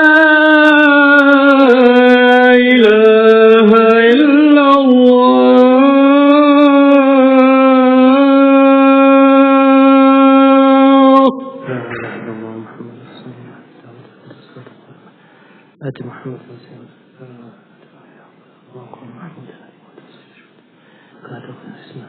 إله إلا الله آت محمد وسلم اللهم محمود لا تقل اسمه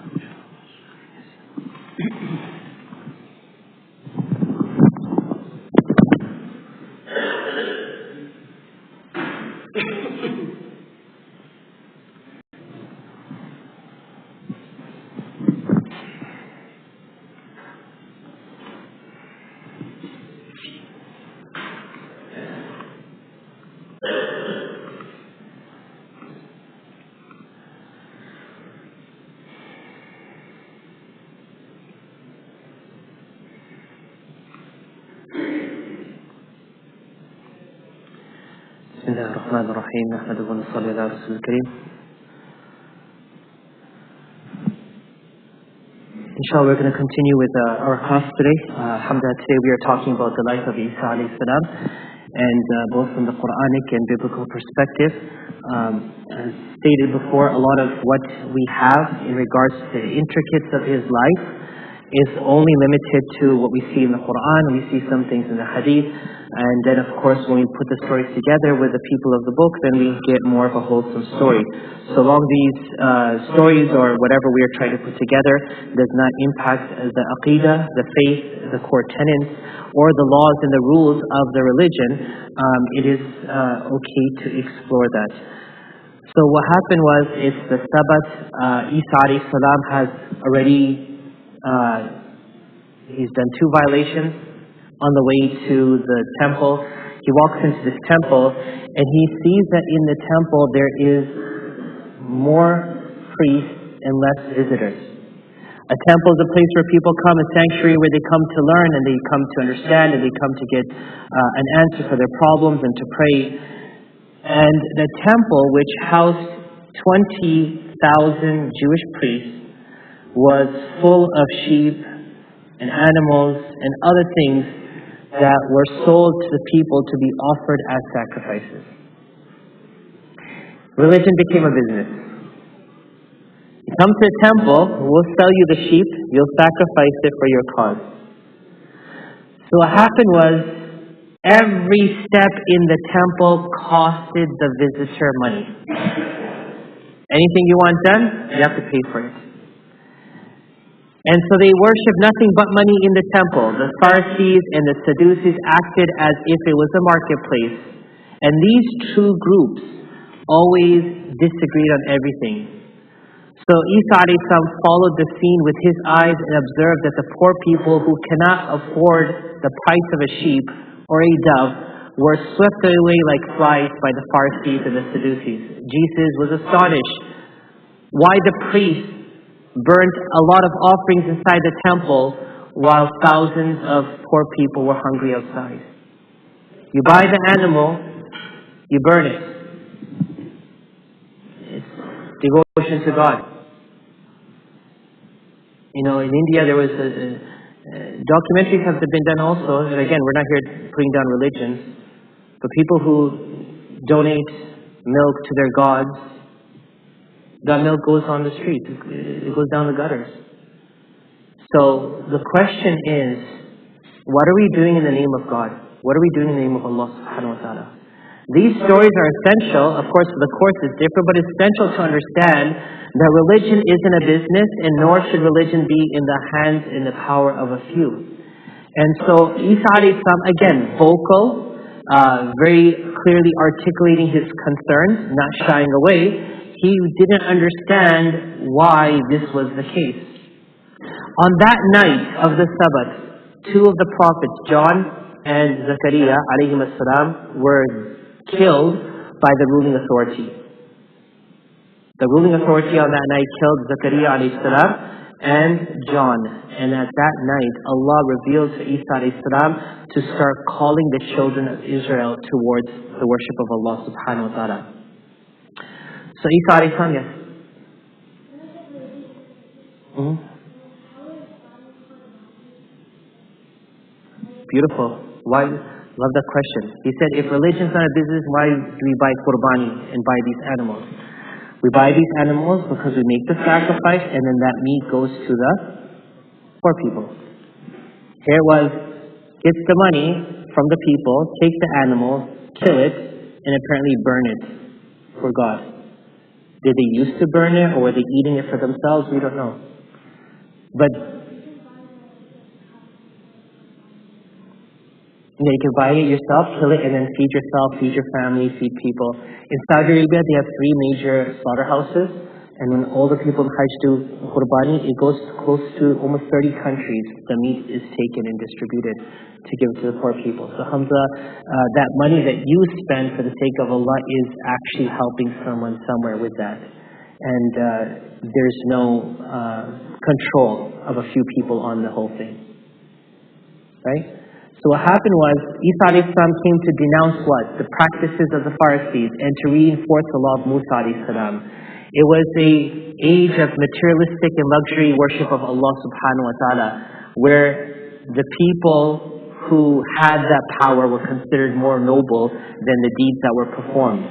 بسم الله الرحمن الرحيم نحمده ونصلي على رسول الكريم. Inshallah, we're going to continue with our class today. Alhamdulillah, today we are talking about the life of Isa alayhi salam, and both from the Quranic and biblical perspective. As stated before, a lot of what we have in regards to the intricacies of his life is only limited to what we see in the Quran. We see some things in the Hadith, and then of course when we put the stories together with the people of the book, then we get more of a wholesome story. So long these stories or whatever we are trying to put together does not impact the aqidah, the faith, the core tenets, or the laws and the rules of the religion, it is okay to explore that. So what happened was, it's the Sabbath. Isa alayhi salam has already he's done 2 violations on the way to the temple. He walks into this temple and he sees that in the temple there is more priests and less visitors. A temple is a place where people come, a sanctuary where they come to learn and they come to understand and they come to get an answer for their problems and to pray. And the temple, which housed 20,000 Jewish priests, was full of sheep and animals and other things that were sold to the people to be offered as sacrifices. Religion became a business. You come to a temple, we'll sell you the sheep, you'll sacrifice it for your cause. So what happened was, every step in the temple costed the visitor money. Anything you want done, you have to pay for it. And so they worshipped nothing but money in the temple. The Pharisees and the Sadducees acted as if it was a marketplace. And these two groups always disagreed on everything. So Isa alayhi salam followed the scene with his eyes and observed that the poor people who cannot afford the price of a sheep or a dove were swept away like flies by the Pharisees and the Sadducees. Jesus was astonished why the priests burnt a lot of offerings inside the temple while thousands of poor people were hungry outside. You buy the animal, you burn it. It's devotion to God. You know, in India there was documentaries have been done also, and again, we're not here putting down religion, but people who donate milk to their gods, that milk goes on the streets, it goes down the gutters. So the question is, what are we doing in the name of God? What are we doing in the name of Allah subhanahu wa ta'ala? These stories are essential. Of course, the course is different, but it's essential to understand that religion isn't a business, and nor should religion be in the hands and the power of a few. And so Isa alayhi salam, again, vocal, very clearly articulating his concerns, not shying away. He didn't understand why this was the case. On that night of the Sabbath, two of the prophets, John and Zakaria alayhim as-salam, were killed by the ruling authority. The ruling authority on that night killed Zakaria alayhi salam and John. And at that night, Allah revealed to Isa alayhi salam to start calling the children of Israel towards the worship of Allah subhanahu wa ta'ala. So Isa alayhi salam, yes? Beautiful. Why? Love that question. He said, if religion's not a business, why do we buy qurbani and buy these animals? We buy these animals because we make the sacrifice, and then that meat goes to the poor people. Here it was, gets the money from the people, take the animal, kill it, and apparently burn it for God. Did they used to burn it, or were they eating it for themselves? We don't know. But you can buy it yourself, kill it, and then feed yourself, feed your family, feed people. In Saudi Arabia, they have 3 major slaughterhouses, and when all the people in Hajj do qurbani, it goes close to almost 30 countries. The meat is taken and distributed to give to the poor people. So Hamza, that money that you spend for the sake of Allah is actually helping someone somewhere with that. And there's no control of a few people on the whole thing. Right? So what happened was, Isa alayhi salam came to denounce what? The practices of the Pharisees, and to reinforce the law of Musa alayhi salam. It was an age of materialistic and luxury worship of Allah subhanahu wa ta'ala, where the people who had that power were considered more noble than the deeds that were performed.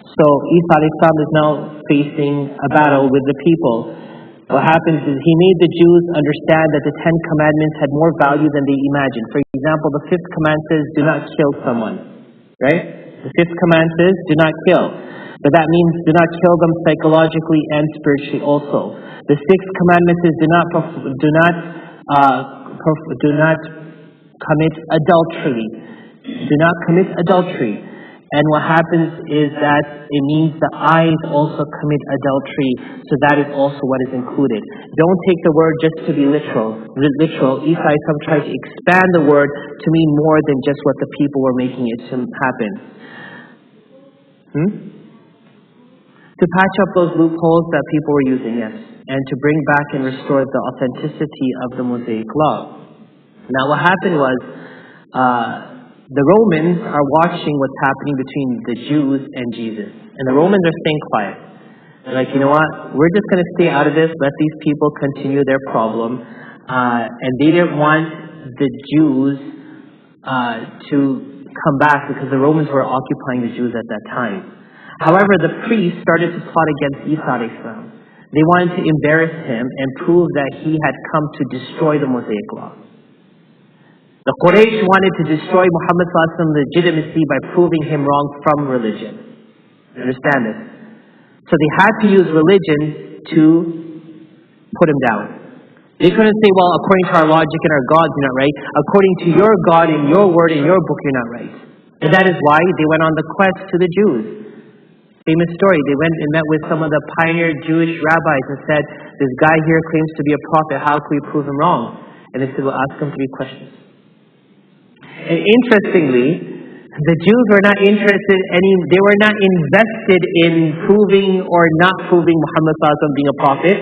So Isa alayhi salam is now facing a battle with the people. What happens is he made the Jews understand that the 10 commandments had more value than they imagined. For example, the 5th command says, do not kill someone. Right? The 5th command says, do not kill. But that means do not kill them psychologically and spiritually also. The 6th commandment says, do not commit adultery. Do not commit adultery. And what happens is that it means the eyes also commit adultery, so that is also what is included. Don't take the word just to be literal. Isa tried to expand the word to mean more than just what the people were making it to happen. To patch up those loopholes that people were using, yes. And to bring back and restore the authenticity of the Mosaic law. Now what happened was, the Romans are watching what's happening between the Jews and Jesus. And the Romans are staying quiet. They're like, you know what? We're just going to stay out of this. Let these people continue their problem. And they didn't want the Jews to come back because the Romans were occupying the Jews at that time. However, the priests started to plot against Isa alayhi salam. They wanted to embarrass him and prove that he had come to destroy the Mosaic law. The Quraysh wanted to destroy Muhammad's legitimacy by proving him wrong from religion. You understand this? So they had to use religion to put him down. They couldn't say, well, according to our logic and our gods, you're not right. According to your God and your word and your book, you're not right. And that is why they went on the quest to the Jews. Famous story. They went and met with some of the pioneer Jewish rabbis and said, this guy here claims to be a prophet. How can we prove him wrong? And they said, well, ask him 3 questions. And interestingly, the Jews were not interested they were not invested in proving or not proving Muhammad being a prophet.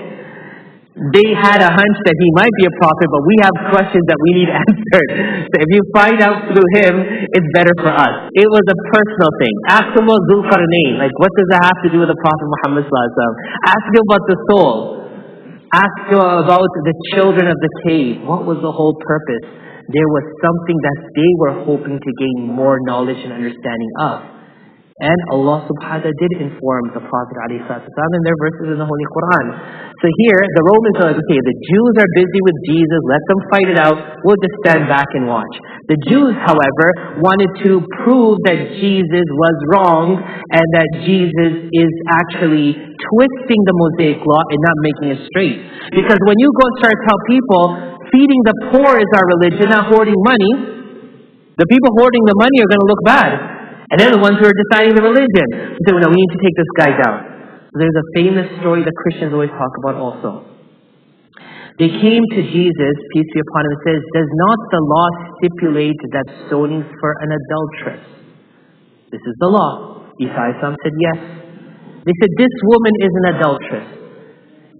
They had a hunch that he might be a prophet, but we have questions that we need answered. So if you find out through him, it's better for us. It was a personal thing. Ask him about Zulqarnain. Like, what does that have to do with the Prophet Muhammad sallallahu alaihi wasallam? Ask him about the soul. Ask him about the children of the cave. What was the whole purpose? There was something that they were hoping to gain more knowledge and understanding of. And Allah subhanahu wa ta'ala did inform the Prophet ﷺ in their verses in the Holy Quran. So here, the Romans are like, okay, the Jews are busy with Jesus, let them fight it out, we'll just stand back and watch. The Jews, however, wanted to prove that Jesus was wrong and that Jesus is actually twisting the Mosaic law and not making it straight. Because when you go start to tell people, feeding the poor is our religion, not hoarding money, the people hoarding the money are going to look bad. And they're the ones who are deciding the religion. So no, we need to take this guy down. So there's a famous story that Christians always talk about also. They came to Jesus, peace be upon him, and says, does not the law stipulate that stonings for an adulteress? This is the law. Isa said yes. They said, this woman is an adulteress.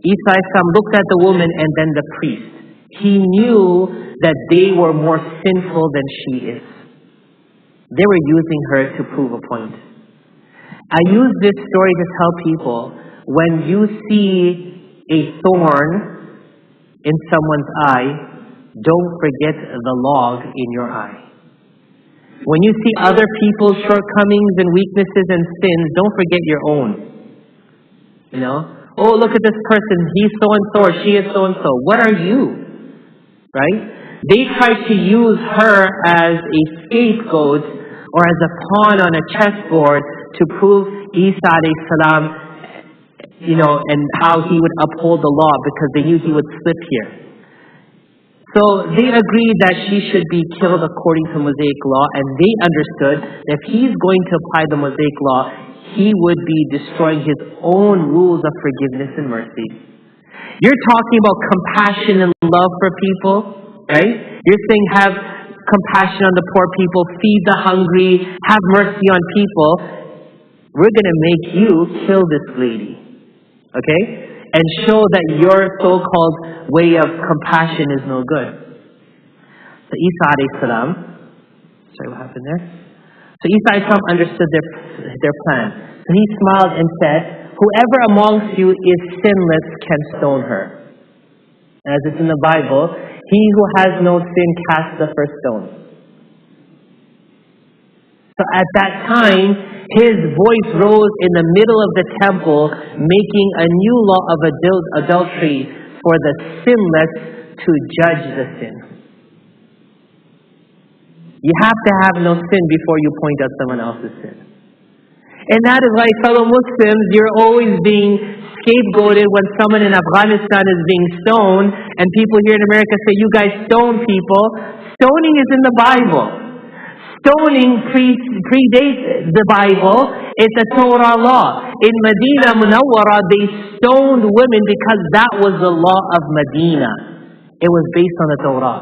Isa looked at the woman and then the priest. He knew that they were more sinful than she is. They were using her to prove a point. I use this story to tell people, when you see a thorn in someone's eye, don't forget the log in your eye. When you see other people's shortcomings and weaknesses and sins, don't forget your own. You know? Oh, look at this person. He's so-and-so or she is so-and-so. What are you? Right? They tried to use her as a scapegoat or as a pawn on a chessboard to prove Isa alayhi salam, and how he would uphold the law, because they knew he would slip here. So they agreed that she should be killed according to Mosaic law, and they understood that if he's going to apply the Mosaic law, he would be destroying his own rules of forgiveness and mercy. You're talking about compassion and love for people, right? You're saying have compassion on the poor people, feed the hungry, have mercy on people. We're going to make you kill this lady, okay? And show that your so-called way of compassion is no good. So Isa alayhi salam, sorry, what happened there? So Isa alayhi salam understood their plan. So he smiled and said, whoever amongst you is sinless can stone her. As it's in the Bible, he who has no sin casts the first stone. So at that time, his voice rose in the middle of the temple, making a new law of adultery for the sinless to judge the sin. You have to have no sin before you point out someone else's sin. And that is why, fellow Muslims, you're always being scapegoated when someone in Afghanistan is being stoned, and people here in America say, you guys stone people. Stoning is in the Bible. Stoning predates the Bible. It's a Torah law. In Medina Munawwara, they stoned women because that was the law of Medina. It was based on the Torah.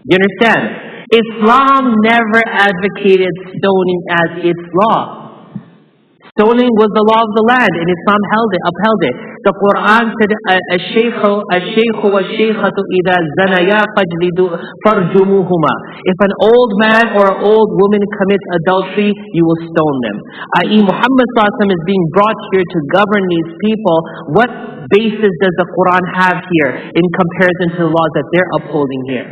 You understand? Islam never advocated stoning as its law. Stoning was the law of the land, and Islam upheld it. The Quran said, "Ash-shaykhu wash-shaykhatu idha zanaya farjumuhuma." If an old man or an old woman commits adultery, you will stone them. I.e., Muhammad ﷺ is being brought here to govern these people. What basis does the Quran have here in comparison to the laws that they're upholding here?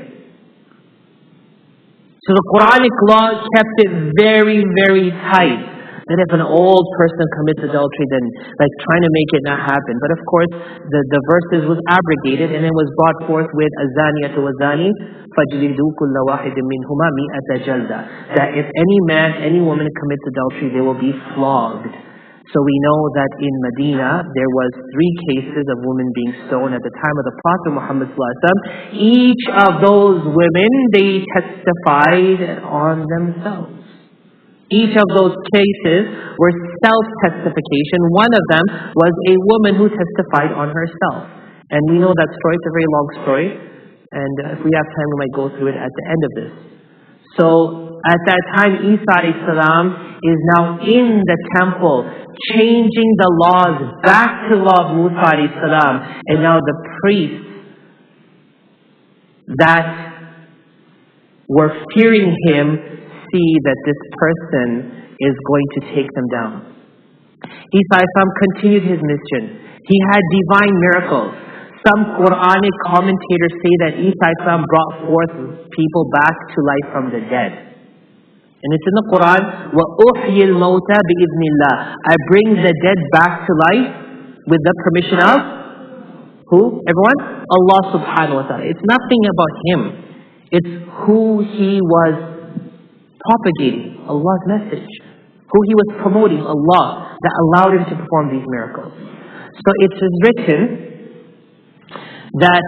So the Quranic law kept it very, very tight. That if an old person commits adultery, then trying to make it not happen. But of course, the verses was abrogated, and it was brought forth with azaniyatu wazani fajlidu kulla wahidin minhuma mi'ata jalda. That if any man, any woman commits adultery, they will be flogged. So we know that in Medina there was 3 cases of women being stoned at the time of the Prophet Muhammad ﷺ. Each of those women, they testified on themselves. Each of those cases were self-testification. One of them was a woman who testified on herself. And we know that story. It's a very long story. And if we have time, we might go through it at the end of this. So At that time, Isa alayhi salam is now in the temple, changing the laws back to the law of Musa alayhi salam. And now the priests that were fearing him see that this person is going to take them down. Isa alayhi salam continued his mission. He had divine miracles. Some Quranic commentators say that Isa alayhi salam brought forth people back to life from the dead. And it's in the Quran, وَأُحْيِي الْمَوْتَى بِإِذْنِ اللَّهِ. I bring the dead back to life with the permission of who? Everyone? Allah subhanahu wa ta'ala. It's nothing about him. It's who he was propagating, Allah's message. Who he was promoting, Allah, that allowed him to perform these miracles. So it is written that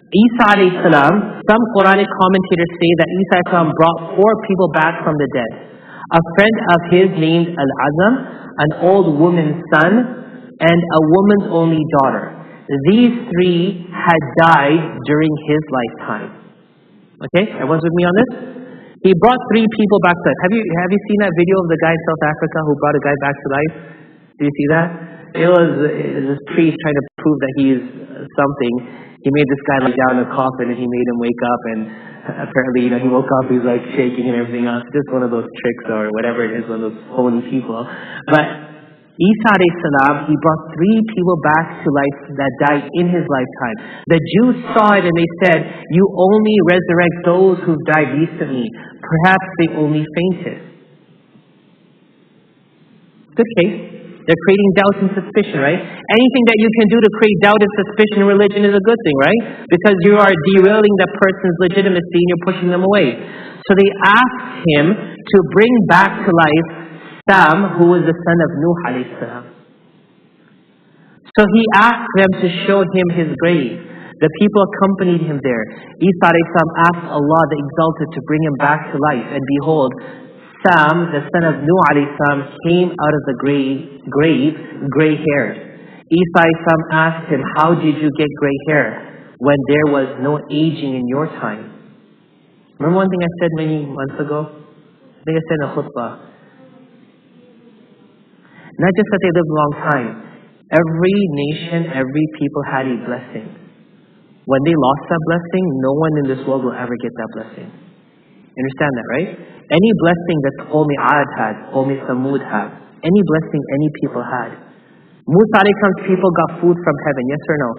Isa alayhi salam, some Quranic commentators say that Isa alayhi salam brought 4 people back from the dead. A friend of his named Al-Azam, an old woman's son, and a woman's only daughter. These 3 had died during his lifetime. Okay, everyone's with me on this? He brought 3 people back to life. Have you seen that video of the guy in South Africa who brought a guy back to life? Do you see that? It was this priest trying to prove that he is something. He made this guy lie down in a coffin and he made him wake up, and apparently, he woke up, he was like shaking and everything else. Just one of those tricks or whatever it is, one of those phony people. But Isa alayhi salam, he brought 3 people back to life that died in his lifetime. The Jews saw it and they said, you only resurrect those who've died recently. Perhaps they only fainted. Good case. They're creating doubt and suspicion, right? Anything that you can do to create doubt and suspicion in religion is a good thing, right? Because you are derailing the person's legitimacy and you're pushing them away. So they asked him to bring back to life Sam, who was the son of Nuh alayhi salam. So he asked them to show him his grave. The people accompanied him there. Isa alayhi salam asked Allah the Exalted to bring him back to life. And behold, Sam, the son of Nuh alayhi salam, came out of the grave gray-haired. Isa alayhi salam asked him, how did you get gray hair when there was no aging in your time? Remember one thing I said many months ago? I think I said in a khutbah. Not just that they lived a long time. Every nation, every people had a blessing. When they lost that blessing, no one in this world will ever get that blessing. You understand that, right? Any blessing that Qawmi Aad had, Qawmi Samud had, any blessing any people had. Musa alayhi salam's people got food from heaven, yes or no?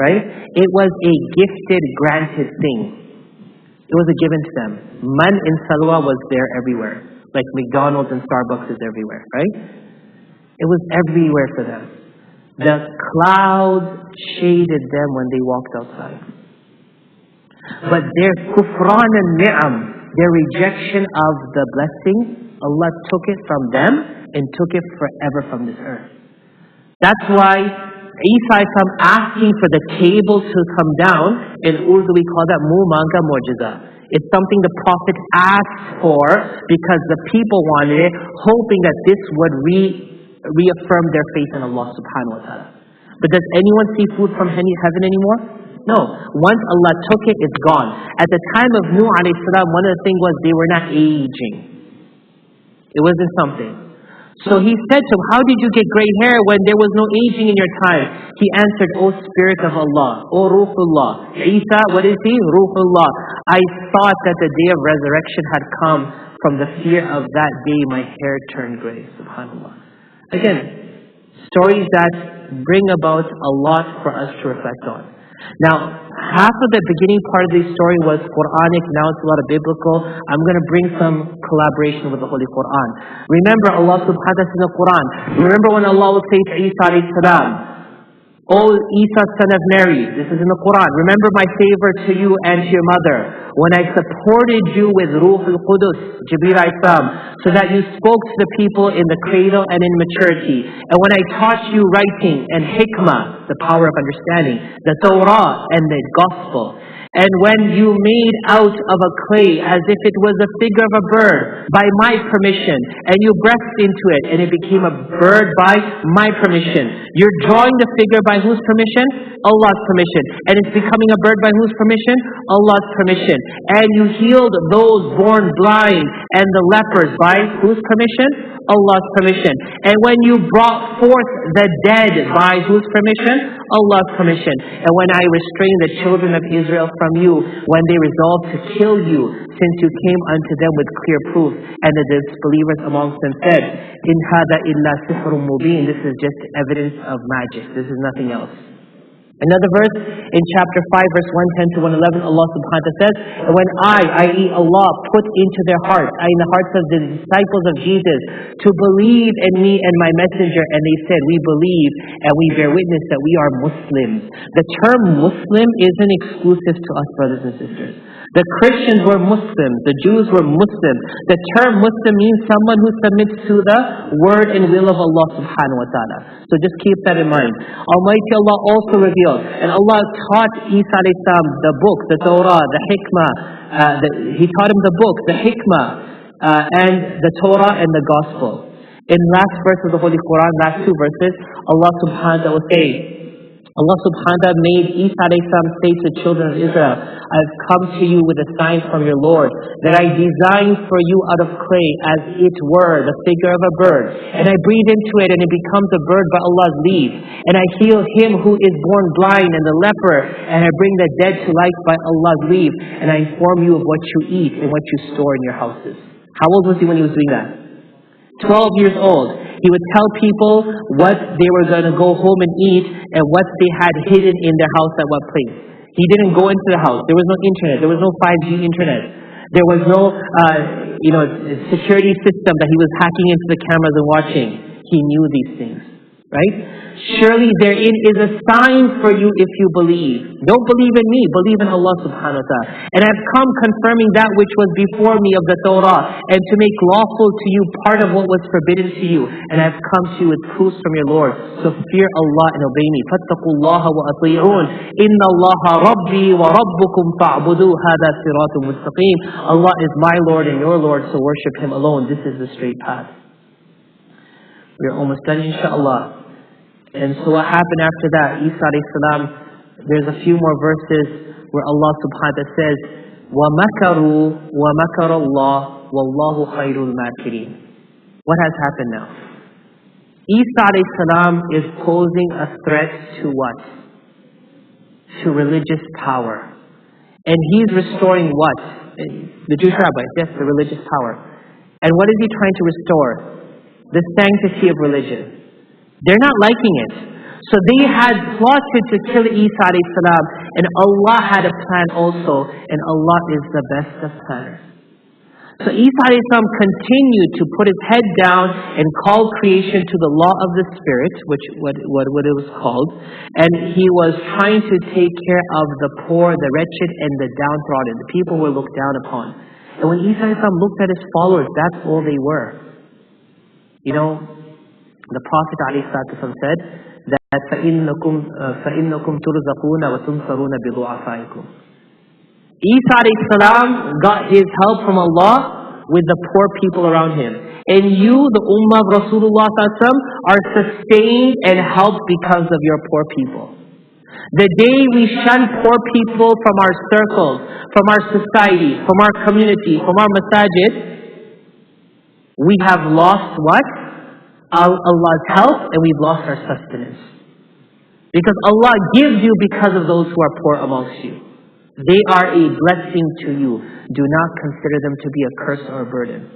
Right? It was a gifted, granted thing. It was a given to them. Man in Salwa was there everywhere. Like McDonald's and Starbucks is everywhere, right? It was everywhere for them. The clouds shaded them when they walked outside. But their kufran and ni'am, their rejection of the blessing, Allah took it from them and took it forever from this earth. That's why Isa is asking for the table to come down. In Urdu we call that Manga Mu'jiza. It's something the Prophet asked for because the people wanted it, hoping that this would reaffirm their faith in Allah subhanahu wa ta'ala. But does anyone see food from heaven anymore? No. Once Allah took it, it's gone. At the time of Nuh alayhi salam, one of the things was they were not aging. It wasn't something. So he said to him, how did you get gray hair when there was no aging in your time? He answered, O Spirit of Allah, O Ruhullah. Isa, what is he? Ruhullah. I thought that the day of resurrection had come. From the fear of that day, my hair turned gray. Subhanallah. Again, stories that bring about a lot for us to reflect on. Now, half of the beginning part of this story was Quranic, now it's a lot of biblical. I'm going to bring some collaboration with the Holy Quran. Remember Allah subhanahu wa ta'ala in the Quran. Remember when Allah would say to Isa alayhi salam, O Isa son of Mary, this is in the Quran, remember my favor to you and to your mother, when I supported you with Ruh al-Qudus, Jibreel alayhi salam, so that you spoke to the people in the cradle and in maturity. And when I taught you writing and hikmah, the power of understanding, the Torah and the gospel. And when you made out of a clay as if it was a figure of a bird by my permission, and you breathed into it and it became a bird by my permission. You're drawing the figure by whose permission? Allah's permission. And it's becoming a bird by whose permission? Allah's permission. And you healed those born blind and the lepers by whose permission? Allah's permission. And when you brought forth the dead by whose permission? Allah's permission. And when I restrained the children of Israel from you, when they resolved to kill you, since you came unto them with clear proof, and the disbelievers amongst them said, In hada illa sihrun mubin, this is just evidence of magic. This is nothing else. Another verse in chapter 5, verse 110 to 111, Allah subhanahu wa ta'ala says, when i.e. Allah, put into their hearts, in the hearts of the disciples of Jesus, to believe in me and my messenger, and they said, we believe and we bear witness that we are Muslims. The term Muslim isn't exclusive to us, brothers and sisters. The Christians were Muslims, the Jews were Muslims. The term Muslim means someone who submits to the word and will of Allah subhanahu wa ta'ala. So just keep that in mind. Almighty Allah also revealed, and Allah taught Isa alayhi salam the book, the Torah, the Hikmah. He taught him the book, the Hikmah, and the Torah and the Gospel. In last verse of the Holy Quran, last two verses, Allah subhanahu wa ta'ala will say, Allah subhanahu wa ta'ala made Isa alayhi salam say to the children of Israel, I've come to you with a sign from your Lord, that I designed for you out of clay as it were the figure of a bird. And I breathe into it and it becomes a bird by Allah's leave. And I heal him who is born blind and the leper, and I bring the dead to life by Allah's leave. And I inform you of what you eat and what you store in your houses. How old was he when he was doing that? 12 years old. He would tell people what they were going to go home and eat and what they had hidden in their house at what place. He didn't go into the house. There was no internet. There was no 5G internet. There was no security system that he was hacking into the cameras and watching. He knew these things. Right? Surely therein is a sign for you if you believe. Don't believe in me, believe in Allah subhanahu wa ta'ala. And I've come confirming that which was before me of the Torah, and to make lawful to you part of what was forbidden to you. And I've come to you with proofs from your Lord. So fear Allah and obey me. فَاتَّقُوا اللَّهَ وَأَطِيعُونَ إِنَّ اللَّهَ رَبِّي وَرَبُّكُمْ فَاعْبُدُوا هَذَا صِرَاطٌ مُسْتَقِيمٌ. Allah is my Lord and your Lord, so worship Him alone. This is the straight path. We're almost done, inshaAllah. And so what happened after that? Isa alayhi salam, there's a few more verses where Allah subhanahu wa ta'ala says, وَمَكَرُوا وَمَكَرَ اللَّهُ وَاللَّهُ خَيْرُ الْمَاكِرِينَ. What has happened now? Isa alayhi salam is posing a threat to what? To religious power. And he's restoring what? The Jewish rabbis, yes, the religious power. And what is he trying to restore? The sanctity of religion. They're not liking it. So they had plotted to kill Isa alayhi salam, and Allah had a plan also, and Allah is the best of planners. So Isa alayhi salam continued to put his head down and call creation to the law of the Spirit, which what it was called, and he was trying to take care of the poor, the wretched, and the downtrodden, the people who were looked down upon. And when Isa alayhi salam looked at his followers, that's all they were. You know, the Prophet ﷺ said that فَإِنَّكُمْ تُرْزَقُونَ وَتُنْصَرُونَ بِضُعَفَائِكُمْ. Isa ﷺ got his help from Allah with the poor people around him. And you, the Ummah of Rasulullah ﷺ, are sustained and helped because of your poor people. The day we shun poor people from our circles, from our society, from our community, from our masajid, we have lost what? Allah's help, and we've lost our sustenance. Because Allah gives you because of those who are poor amongst you. They are a blessing to you. Do not consider them to be a curse or a burden.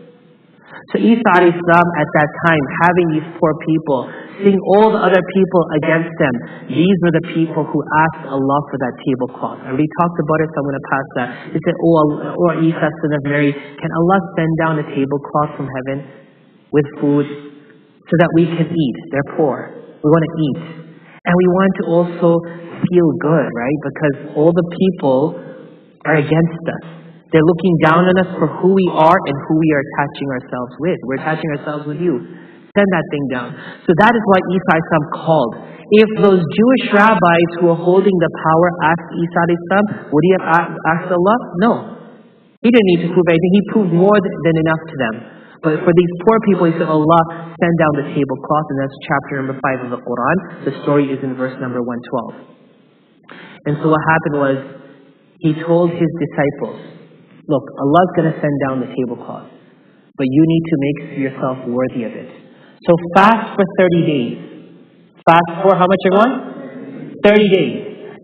So Isa alayhi salam at that time, having these poor people, seeing all the other people against them, these were the people who asked Allah for that tablecloth. I already talked about it, so I'm going to pass that. They said, O Isa, son of Mary, can Allah send down a tablecloth from heaven with food so that we can eat? They're poor. We want to eat. And we want to also feel good, right? Because all the people are against us. They're looking down on us for who we are and who we are attaching ourselves with. We're attaching ourselves with you. Send that thing down. So that is why Isa alayhi salam called. If those Jewish rabbis who were holding the power asked Isa alayhi salam, would he have asked Allah? No. He didn't need to prove anything. He proved more than enough to them. But for these poor people, he said, Allah, send down the tablecloth. And that's chapter number 5 of the Quran. The story is in verse number 112. And so what happened was, he told his disciples, look, Allah's going to send down the tablecloth, but you need to make yourself worthy of it. So fast for 30 days. Fast for how much, everyone? 30 days.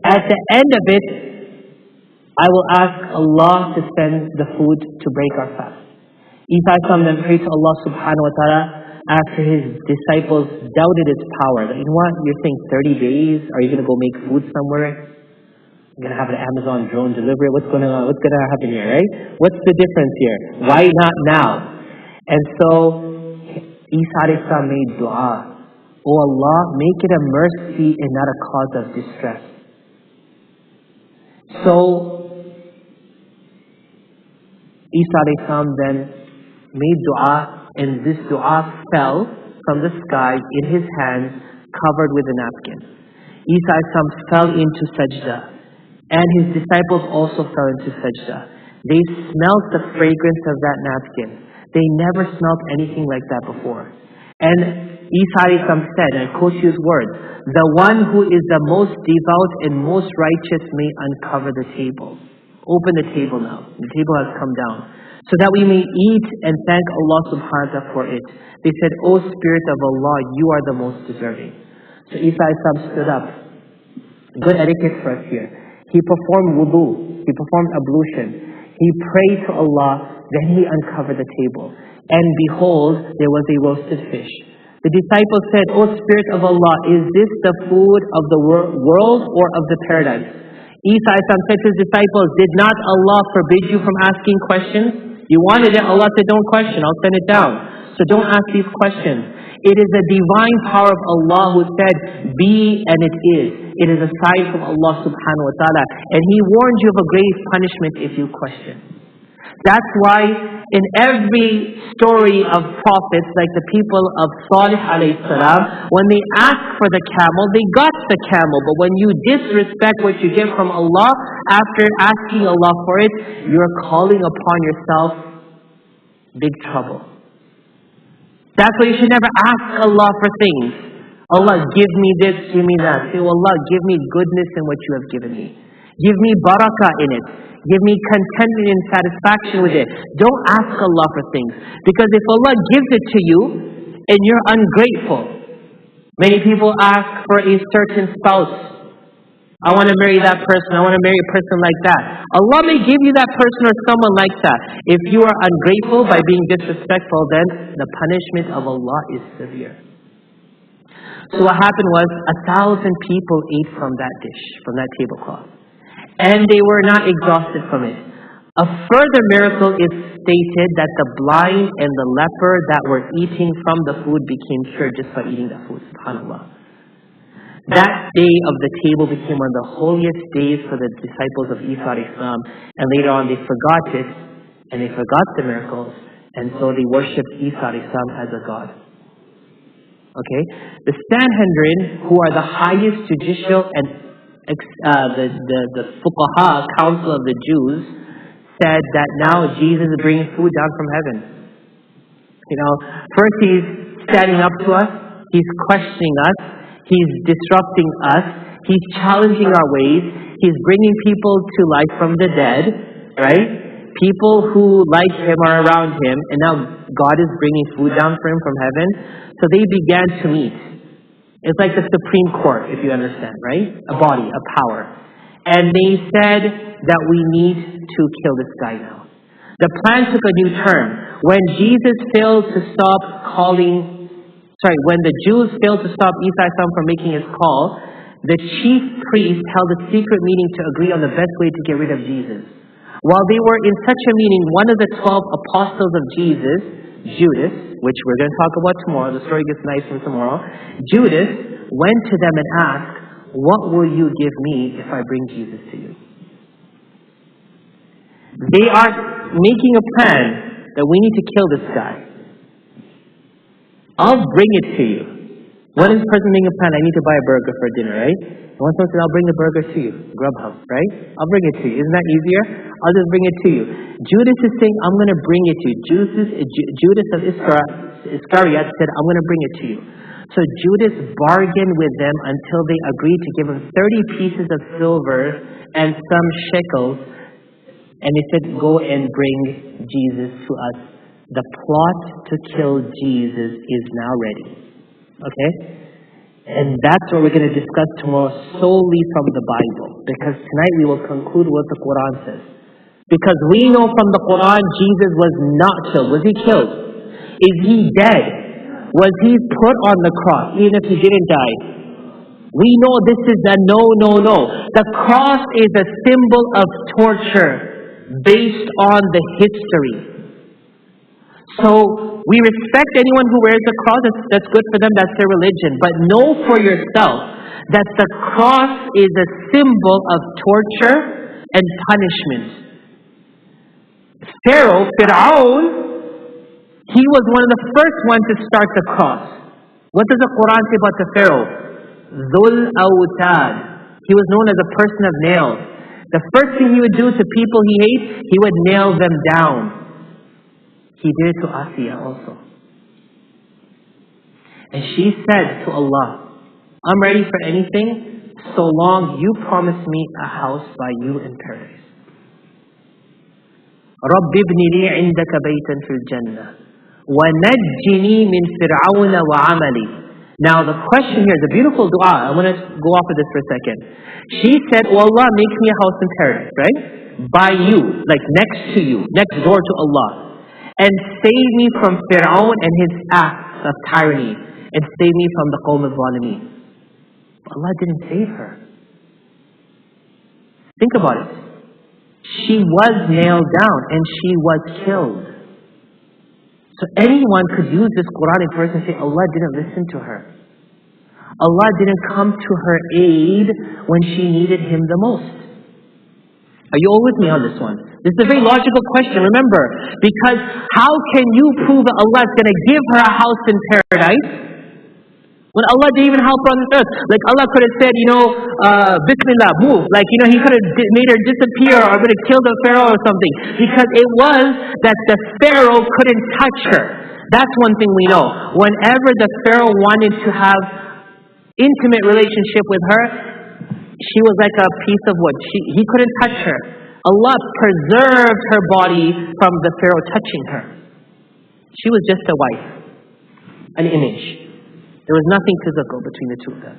At the end of it, I will ask Allah to send the food to break our fast. Isa then prayed to Allah subhanahu wa ta'ala after his disciples doubted its power. That, you know what, you think 30 days? Are you going to go make food somewhere? You're going to have an Amazon drone delivery. What's going to happen here, right? What's the difference here? Why not now? And so Isa alayhi salam made dua. Oh Allah, make it a mercy and not a cause of distress. So Isa alayhi salam then made dua, and this dua fell from the sky in his hands, covered with a napkin. Isa alayhi salam fell into sajda. And his disciples also fell into sajda. They smelt the fragrance of that napkin. They never smelt anything like that before. And Isa alayhi salam said, and I quote you his words, the one who is the most devout and most righteous may uncover the table. Open the table now. The table has come down. So that we may eat and thank Allah subhanahu wa ta'ala for it. They said, O Spirit of Allah, you are the most deserving. So Isa alayhi salam stood up. Good etiquette for us here. He performed wudu. He performed ablution. He prayed to Allah. Then he uncovered the table. And behold, there was a roasted fish. The disciples said, O Spirit of Allah, is this the food of the world or of the paradise? Isa said to his disciples, did not Allah forbid you from asking questions? You wanted it, Allah said, don't question, I'll send it down. So don't ask these questions. It is the divine power of Allah who said, be and it is. It is a sign from Allah subhanahu wa ta'ala. And He warned you of a grave punishment if you question. That's why in every story of prophets, like the people of Salih alayhi salam, when they asked for the camel, they got the camel. But when you disrespect what you get from Allah, after asking Allah for it, you're calling upon yourself big trouble. That's why you should never ask Allah for things. Allah, give me this, give me that. Say, Allah, give me goodness in what you have given me. Give me barakah in it. Give me contentment and satisfaction with it. Don't ask Allah for things. Because if Allah gives it to you and you're ungrateful, many people ask for a certain spouse. I want to marry that person. I want to marry a person like that. Allah may give you that person or someone like that. If you are ungrateful by being disrespectful, then the punishment of Allah is severe. So what happened was 1,000 people ate from that dish, from that tablecloth. And they were not exhausted from it. A further miracle is stated that the blind and the leper that were eating from the food became cured just by eating that food. SubhanAllah. That day of the table became one of the holiest days for the disciples of Isa alayhi salam. And later on they forgot it, and they forgot the miracles, and so they worshipped Isa alayhi salam as a god. Okay? The Sanhedrin, who are the highest judicial and the fuqaha, council of the Jews, said that now Jesus is bringing food down from heaven. You know, first he's standing up to us, he's questioning us, he's disrupting us, he's challenging our ways, he's bringing people to life from the dead, right? People who like him are around him, and now God is bringing food down for him from heaven. So they began to meet. It's like the Supreme Court, if you understand, right? A body, a power. And they said that we need to kill this guy now. The plan took a new turn. When Jesus failed to when the Jews failed to stop Isa from making his call, the chief priest held a secret meeting to agree on the best way to get rid of Jesus. While they were in such a meeting, one of the 12 apostles of Jesus, Judas, which we're going to talk about tomorrow, the story gets nice from tomorrow, Judas went to them and asked, what will you give me if I bring Jesus to you? They are making a plan that we need to kill this guy. I'll bring it to you. One is person making a plan, I need to buy a burger for dinner, right? And one person, I'll bring the burger to you. Grubhub, right? I'll bring it to you. Isn't that easier? I'll just bring it to you. Judas is saying, I'm going to bring it to you. Judas of Iscariot said, I'm going to bring it to you. So Judas bargained with them until they agreed to give him 30 pieces of silver and some shekels. And they said, go and bring Jesus to us. The plot to kill Jesus is now ready. Okay? And that's what we're going to discuss tomorrow solely from the Bible. Because tonight we will conclude what the Quran says. Because we know from the Quran Jesus was not killed. Was he killed? Is he dead? Was he put on the cross even if he didn't die? We know this is a no. The cross is a symbol of torture based on the history. So we respect anyone who wears the cross. That's good for them. That's their religion. But know for yourself that the cross is a symbol of torture and punishment. Fir'aun, he was one of the first ones to start the cross. What does the Quran say about the Pharaoh? Dhul Awtad. He was known as a person of nails. The first thing he would do to people he hates, he would nail them down. He did it to Asiya also. And she said to Allah, I'm ready for anything so long you promise me a house by you in paradise. رَبِّ ابْنِ لِي عِنْدَكَ بَيْتًا فِي الْجَنَّةِ وَنَجِّنِي مِنْ فِرْعَوْنَ وَعَمَلِي. Now the question here is a beautiful dua. I want to go off of this for a second. She said, oh Allah, make me a house in paradise, right? By you, like next to you, next door to Allah. And save me from Fir'aun and his acts of tyranny. And save me from the Qawm al-Zalimeen. Allah didn't save her. Think about it. She was nailed down and she was killed. So anyone could use this Quranic verse and say, Allah didn't listen to her. Allah didn't come to her aid when she needed Him the most. Are you all with me on this one? This is a very logical question, remember. Because how can you prove that Allah is going to give her a house in paradise when Allah didn't even help her on this earth? Like Allah could have said, Bismillah, move. Like, He could have made her disappear or would have killed the Pharaoh or something. Because it was that the Pharaoh couldn't touch her. That's one thing we know. Whenever the Pharaoh wanted to have intimate relationship with her, she was like a piece of wood. He couldn't touch her. Allah preserved her body from the Pharaoh touching her. She was just a wife, an image. There was nothing physical between the two of them.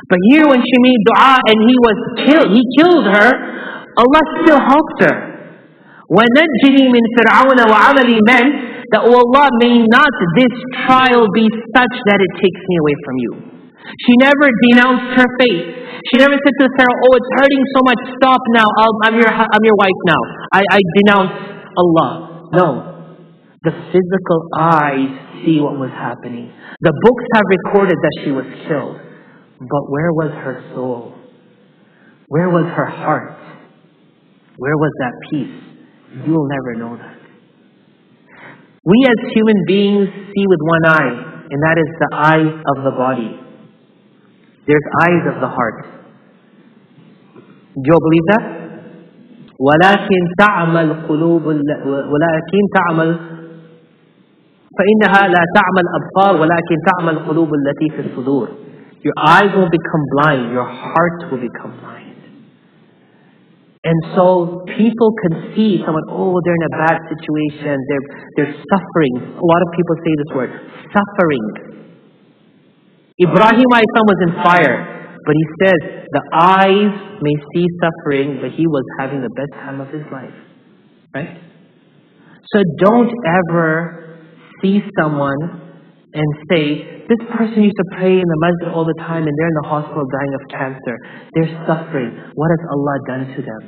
But here when she made dua and he killed her, Allah still helped her. وَنَجِّنِي مِنْ فِرْعَوْنَ وَعَمَلِي meant that, oh Allah, may not this trial be such that it takes me away from you. She never denounced her faith. She never said to the Pharaoh, oh, it's hurting so much, stop now, I'm your wife now. I denounce Allah. No. The physical eyes see what was happening. The books have recorded that she was killed. But where was her soul? Where was her heart? Where was that peace? You will never know that. We as human beings see with one eye, and that is the eye of the body. There's eyes of the heart. Do you all believe that? ولكن تعمل قلوب ولكن تعمل فإنها لا تعمل أبصار ولكن تعمل قلوب التي في الصدور. Your eyes will become blind. Your heart will become blind. And so people can see someone, oh, they're in a bad situation. They're suffering. A lot of people say this word, suffering. Ibrahim a.s. was in fire, but he says the eyes may see suffering, but he was having the best time of his life. Right? So don't ever see someone and say, this person used to pray in the masjid all the time and they're in the hospital dying of cancer. They're suffering. What has Allah done to them?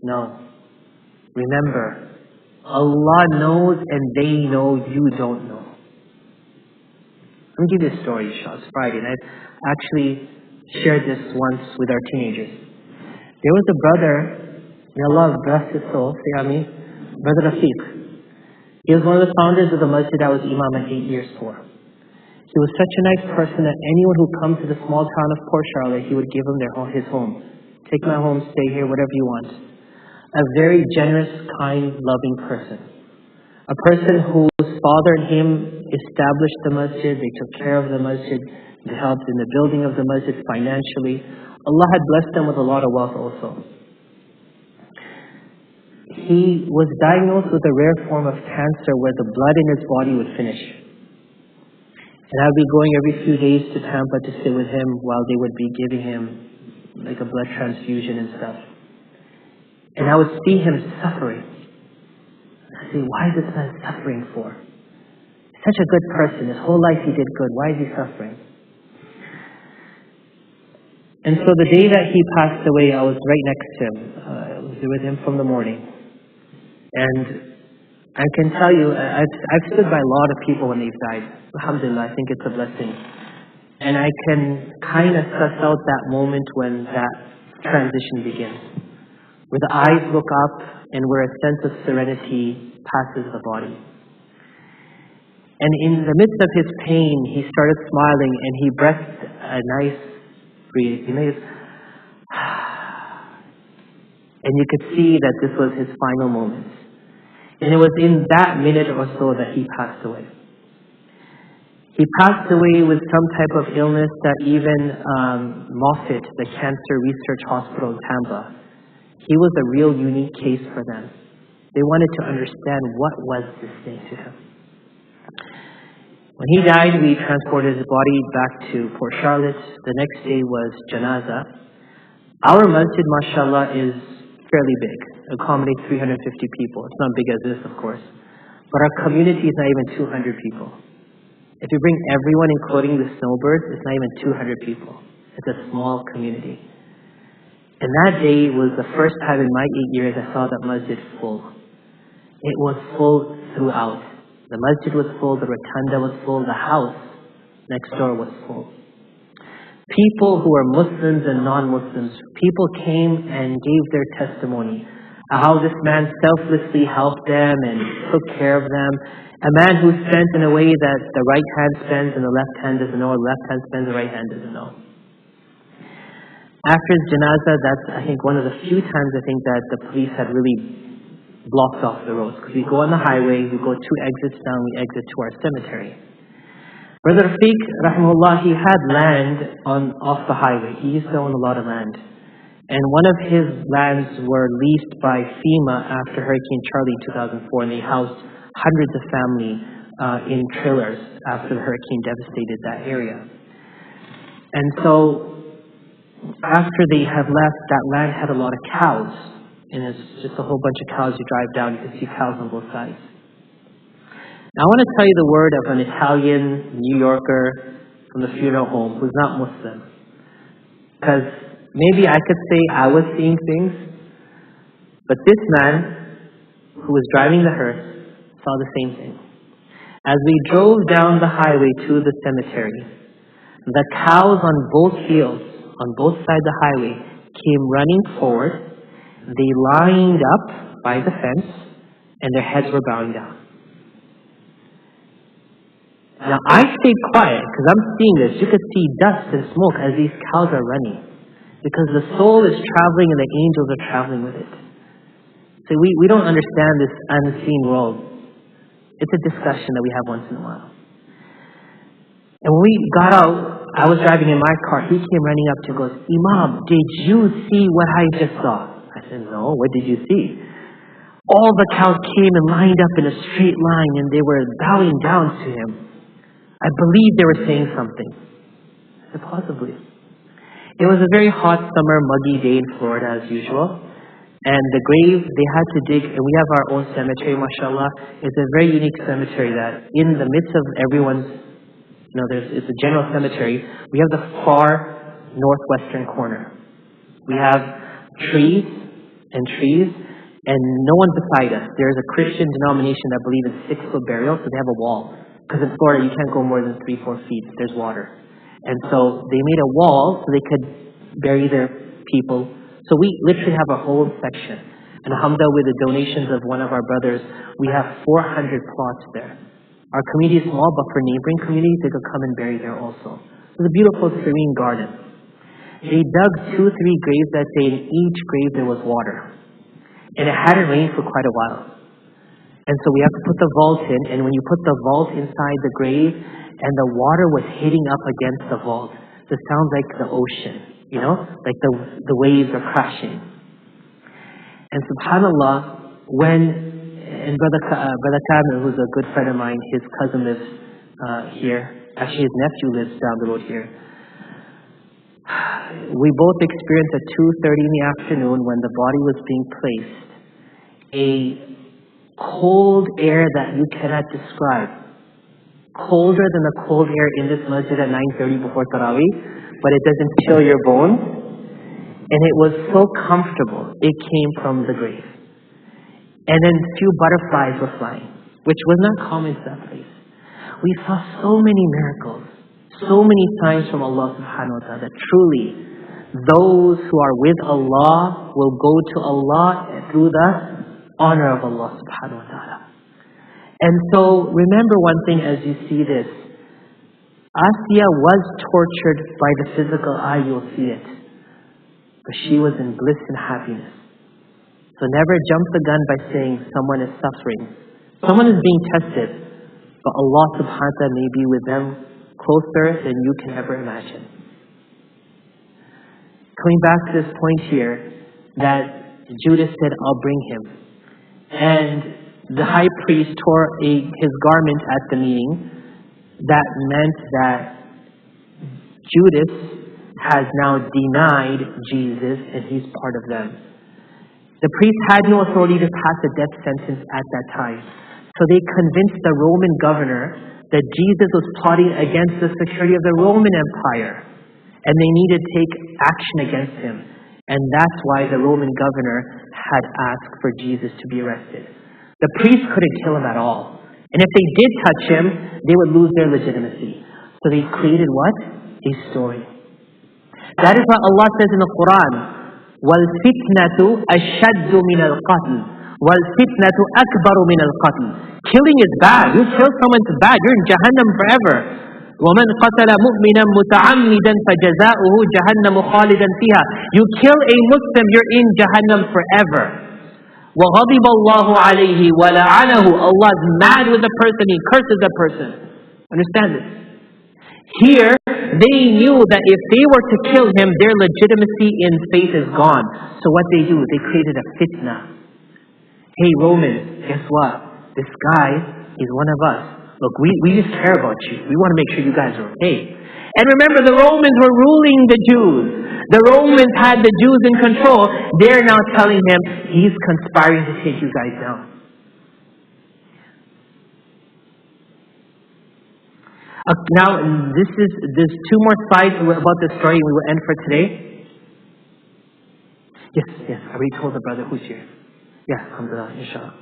No. Remember, Allah knows and they know, you don't know. Let me give you a story, inshallah. It's Friday, and I've actually shared this once with our teenagers. There was a brother, may Allah bless his soul, say Ameen, Brother Rafiq. He was one of the founders of the masjid I was imam at 8 years for. He was such a nice person that anyone who comes to the small town of Port Charlotte, he would give them his home. Take my home, stay here, whatever you want. A very generous, kind, loving person. A person whose father and him established the masjid, they took care of the masjid, they helped in the building of the masjid financially. Allah had blessed them with a lot of wealth also. He was diagnosed with a rare form of cancer where the blood in his body would finish. And I would be going every few days to Tampa to sit with him while they would be giving him like a blood transfusion and stuff. And I would see him suffering. I say, why is this man suffering for? He's such a good person. His whole life he did good. Why is he suffering? And so the day that he passed away, I was right next to him. I was with him from the morning. And I can tell you, I've stood by a lot of people when they've died. Alhamdulillah, I think it's a blessing. And I can kind of suss out that moment when that transition begins. Where the eyes look up and where a sense of serenity passes the body. And in the midst of his pain, he started smiling and he breathed a nice breathe. And you could see that this was his final moment. And it was in that minute or so that he passed away. He passed away with some type of illness that even Moffitt, the Cancer Research Hospital in Tampa, he was a real unique case for them. They wanted to understand what was this thing to him. When he died, we transported his body back to Port Charlotte. The next day was Janaza. Our masjid, mashallah, is fairly big. It accommodates 350 people. It's not big as this, of course. But our community is not even 200 people. If you bring everyone, including the snowbirds, it's not even 200 people. It's a small community. And that day was the first time in my 8 years I saw that masjid full. It was full throughout. The masjid was full, the rotunda was full, the house next door was full. People who were Muslims and non-Muslims, people came and gave their testimony. How this man selflessly helped them and took care of them. A man who spent in a way that the right hand spends and the left hand doesn't know, or the left hand spends, the right hand doesn't know. After his janazah, that's I think one of the few times I think that the police had really blocked off the roads. Because we go on the highway, we go 2 exits down, we exit to our cemetery. Brother Rafiq, rahimahullah, he had land off the highway. He used to own a lot of land. And one of his lands were leased by FEMA after Hurricane Charlie in 2004, and they housed hundreds of families in trailers after the hurricane devastated that area. And so after they had left, that land had a lot of cows. And it's just a whole bunch of cows. You drive down, you can see cows on both sides. Now I want to tell you the word of an Italian New Yorker from the funeral home who's not Muslim. Because maybe I could say I was seeing things, but this man who was driving the hearse saw the same thing. As we drove down the highway to the cemetery, the cows on both fields, on both sides of the highway, came running forward. They lined up by the fence, and their heads were bowing down. Now, I stayed quiet because I'm seeing this. You could see dust and smoke as these cows are running. Because the soul is traveling and the angels are traveling with it. So we don't understand this unseen world. It's a discussion that we have once in a while. And when we got out, I was driving in my car. He came running up to me and goes, "Imam, did you see what I just saw?" I said, "No, what did you see?" All the cows came and lined up in a straight line and they were bowing down to him. I believe they were saying something. I said, "Possibly." It was a very hot summer, muggy day in Florida as usual. And the grave, they had to dig, and we have our own cemetery, mashallah. It's a very unique cemetery that in the midst of everyone's, it's a general cemetery. We have the far northwestern corner. We have trees, and no one beside us. There's a Christian denomination that believes in 6-foot burial, so they have a wall. Because in Florida, you can't go more than 3-4 feet. There's water. And so they made a wall so they could bury their people. So we literally have a whole section. And alhamdulillah, with the donations of one of our brothers, we have 400 plots there. Our community is small, but for neighboring communities, they could come and bury there also. It's a beautiful, serene garden. They dug 2-3 graves that day. In each grave there was water. And it hadn't rained for quite a while. And so we have to put the vault in, and when you put the vault inside the grave, and the water was hitting up against the vault, so it sounds like the ocean, like the waves are crashing. And subhanAllah, and Brother Kamil, who's a good friend of mine, his cousin lives here. Actually, his nephew lives down the road here. We both experienced at 2:30 in the afternoon, when the body was being placed, a cold air that you cannot describe. Colder than the cold air in this masjid at 9:30 before Taraweeh, but it doesn't chill your bones. And it was so comfortable. It came from the grave. And then few butterflies were flying, which was not common to that place. We saw so many miracles, so many signs from Allah subhanahu wa ta'ala, that truly those who are with Allah will go to Allah through the honor of Allah subhanahu wa ta'ala. And so remember one thing as you see this. Asiya was tortured by the physical eye, you'll see it. But she was in bliss and happiness. So never jump the gun by saying someone is suffering. Someone is being tested, but Allah subhanahu wa ta'ala may be with them closer than you can ever imagine. Coming back to this point here, that Judas said, I'll bring him. And the high priest tore his garment at the meeting. That meant that Judas has now denied Jesus and he's part of them. The priest had no authority to pass a death sentence at that time. So they convinced the Roman governor that Jesus was plotting against the security of the Roman Empire, and they needed to take action against him. And that's why the Roman governor had asked for Jesus to be arrested. The priest couldn't kill him at all. And if they did touch him, they would lose their legitimacy. So they created what? A story. That is what Allah says in the Quran. وَالْفِتْنَةُ أَشَدُّ مِنَ الْقَتْلِ وَالْفِتْنَةُ أَكْبَرُ مِنَ الْقَتْلِ. Killing is bad. You kill someone, it's bad. You're in Jahannam forever. وَمَنْ قَتَلَ مُؤْمِنًا مُتَعَمِّدًا فَجَزَاؤُهُ جَهَنَّمُ خَالِدًا فِيهَا. You kill a Muslim, you're in Jahannam forever. وَغَضِبَ اللَّهُ عَلَيْهِ وَلَعَنَهُ. Allah is mad with the person, He curses the person. Understand this? Here, they knew that if they were to kill him, their legitimacy in faith is gone. So what they do, they created a fitna. Hey Romans, guess what? This guy is one of us. Look, we just care about you. We want to make sure you guys are okay. And remember, the Romans were ruling the Jews. The Romans had the Jews in control. They're now telling him, he's conspiring to take you guys down. Now, there's 2 more slides about this story. We will end for today. Yes, I already told the brother who's here. Yeah, alhamdulillah, inshallah.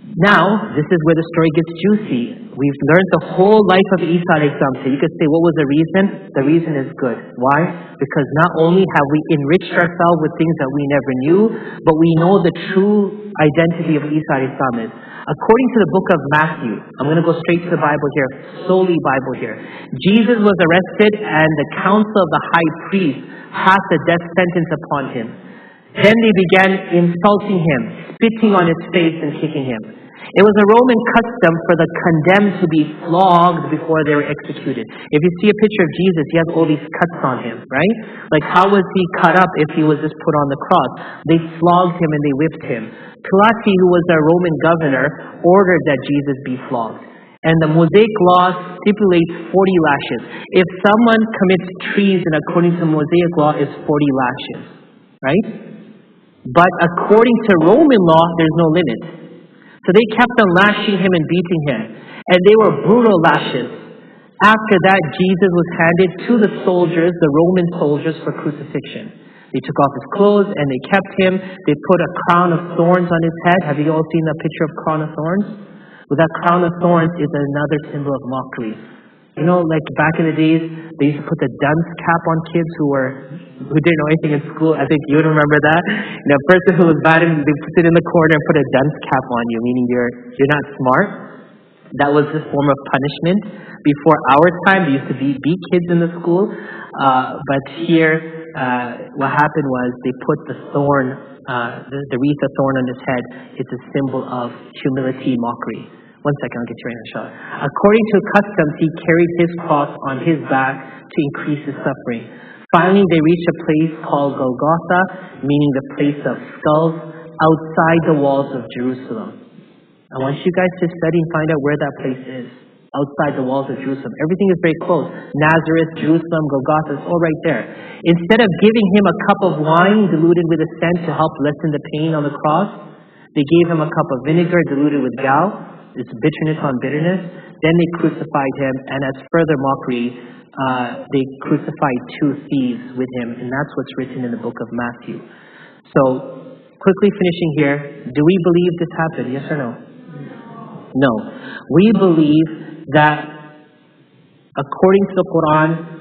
Now, this is where the story gets juicy. We've learned the whole life of Isa alayhi salam. So you could say, what was the reason? The reason is good. Why? Because not only have we enriched ourselves with things that we never knew, but we know the true identity of Isa alayhi salam is. According to the book of Matthew, I'm going to go straight to the Bible here, solely Bible here. Jesus was arrested and the council of the high priest passed a death sentence upon him. Then they began insulting him, spitting on his face and kicking him. It was a Roman custom for the condemned to be flogged before they were executed. If you see a picture of Jesus, he has all these cuts on him, right? Like how was he cut up if he was just put on the cross? They flogged him and they whipped him. Pilate, who was a Roman governor, ordered that Jesus be flogged. And the Mosaic law stipulates 40 lashes. If someone commits treason according to Mosaic law, it's 40 lashes, right? But according to Roman law, there's no limit. So they kept on lashing him and beating him. And they were brutal lashes. After that, Jesus was handed to the soldiers, the Roman soldiers, for crucifixion. They took off his clothes and they kept him. They put a crown of thorns on his head. Have you all seen that picture of crown of thorns? Well, that crown of thorns is another symbol of mockery. like back in the days, they used to put the dunce cap on kids who didn't know anything in school. I think you would remember that. A person who was bad, they put it in the corner and put a dunce cap on you, meaning you're not smart. That was a form of punishment. Before our time, they used to beat kids in the school. But here, what happened was they put the thorn, the wreath of thorn on his head. It's a symbol of humility, mockery. One second, I'll get you right now, inshallah. According to customs, he carried his cross on his back to increase his suffering. Finally, they reached a place called Golgotha, meaning the place of skulls, outside the walls of Jerusalem. I want you guys to study and find out where that place is. Outside the walls of Jerusalem. Everything is very close. Nazareth, Jerusalem, Golgotha, it's all right there. Instead of giving him a cup of wine diluted with a scent to help lessen the pain on the cross, they gave him a cup of vinegar diluted with gall. It's bitterness on bitterness. Then they crucified him, and as further mockery, they crucified 2 thieves with him, and that's what's written in the book of Matthew. So, quickly finishing here, do we believe this happened? Yes or no? No. We believe that according to the Quran,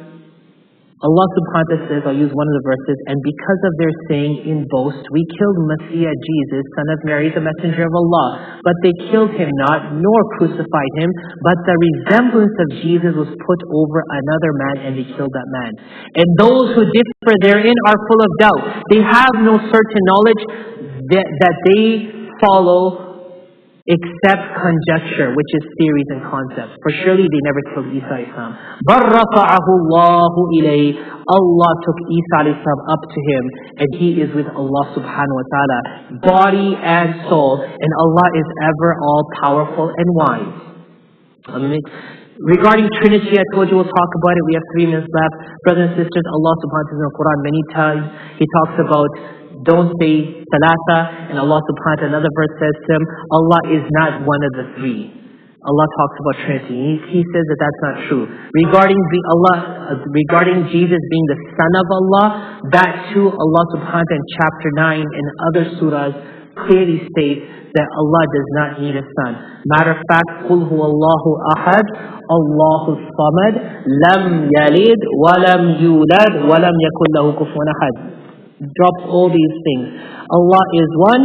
Allah subhanahu wa ta'ala says, I'll use one of the verses, and because of their saying in boast, we killed Maseeh Jesus, son of Mary, the messenger of Allah. But they killed him not, nor crucified him, but the resemblance of Jesus was put over another man, and they killed that man. And those who differ therein are full of doubt. They have no certain knowledge that they follow except conjecture, which is theories and concepts. For surely they never killed Isa alayhi salam. بَرْ رَفَعَهُ اللَّهُ إِلَيْهِ. Allah took Isa alayhi salam up to him, and he is with Allah subhanahu wa ta'ala, body and soul, and Allah is ever all powerful and wise. Regarding Trinity, I told you we'll talk about it. We have 3 minutes left. Brothers and sisters, Allah subhanahu wa ta'ala in the Quran many times, He talks about don't say Thalatha, and Allah subhanahu wa ta'ala, another verse says to him, Allah is not one of the 3. Allah talks about Trinity. He says that that's not true. Regarding Jesus being the Son of Allah, that too Allah subhanahu wa ta'ala in chapter 9 and other surahs clearly states that Allah does not need a son. Matter of fact, قُلْ هُوَ اللَّهُ أَحَدٌ اللَّهُ الصَّمَدُ لَمْ يَلِدْ وَلَمْ يُولَدْ وَلَمْ يَكُنْ لَهُ كُفُوًا أَحَدٌ. Drops all these things. Allah is one.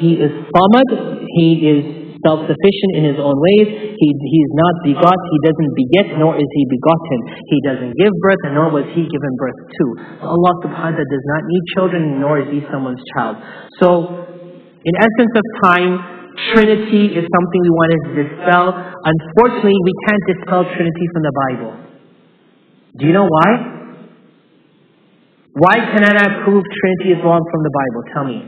He is Samad. He is self-sufficient in His own ways. He is not begot. He doesn't beget, nor is He begotten. He doesn't give birth, and nor was He given birth to. So Allah subhanahu wa ta'ala does not need children, nor is He someone's child. So, in essence of time, Trinity is something we want to dispel. Unfortunately, we can't dispel Trinity from the Bible. Do you know why? Why cannot I prove Trinity is wrong from the Bible? Tell me.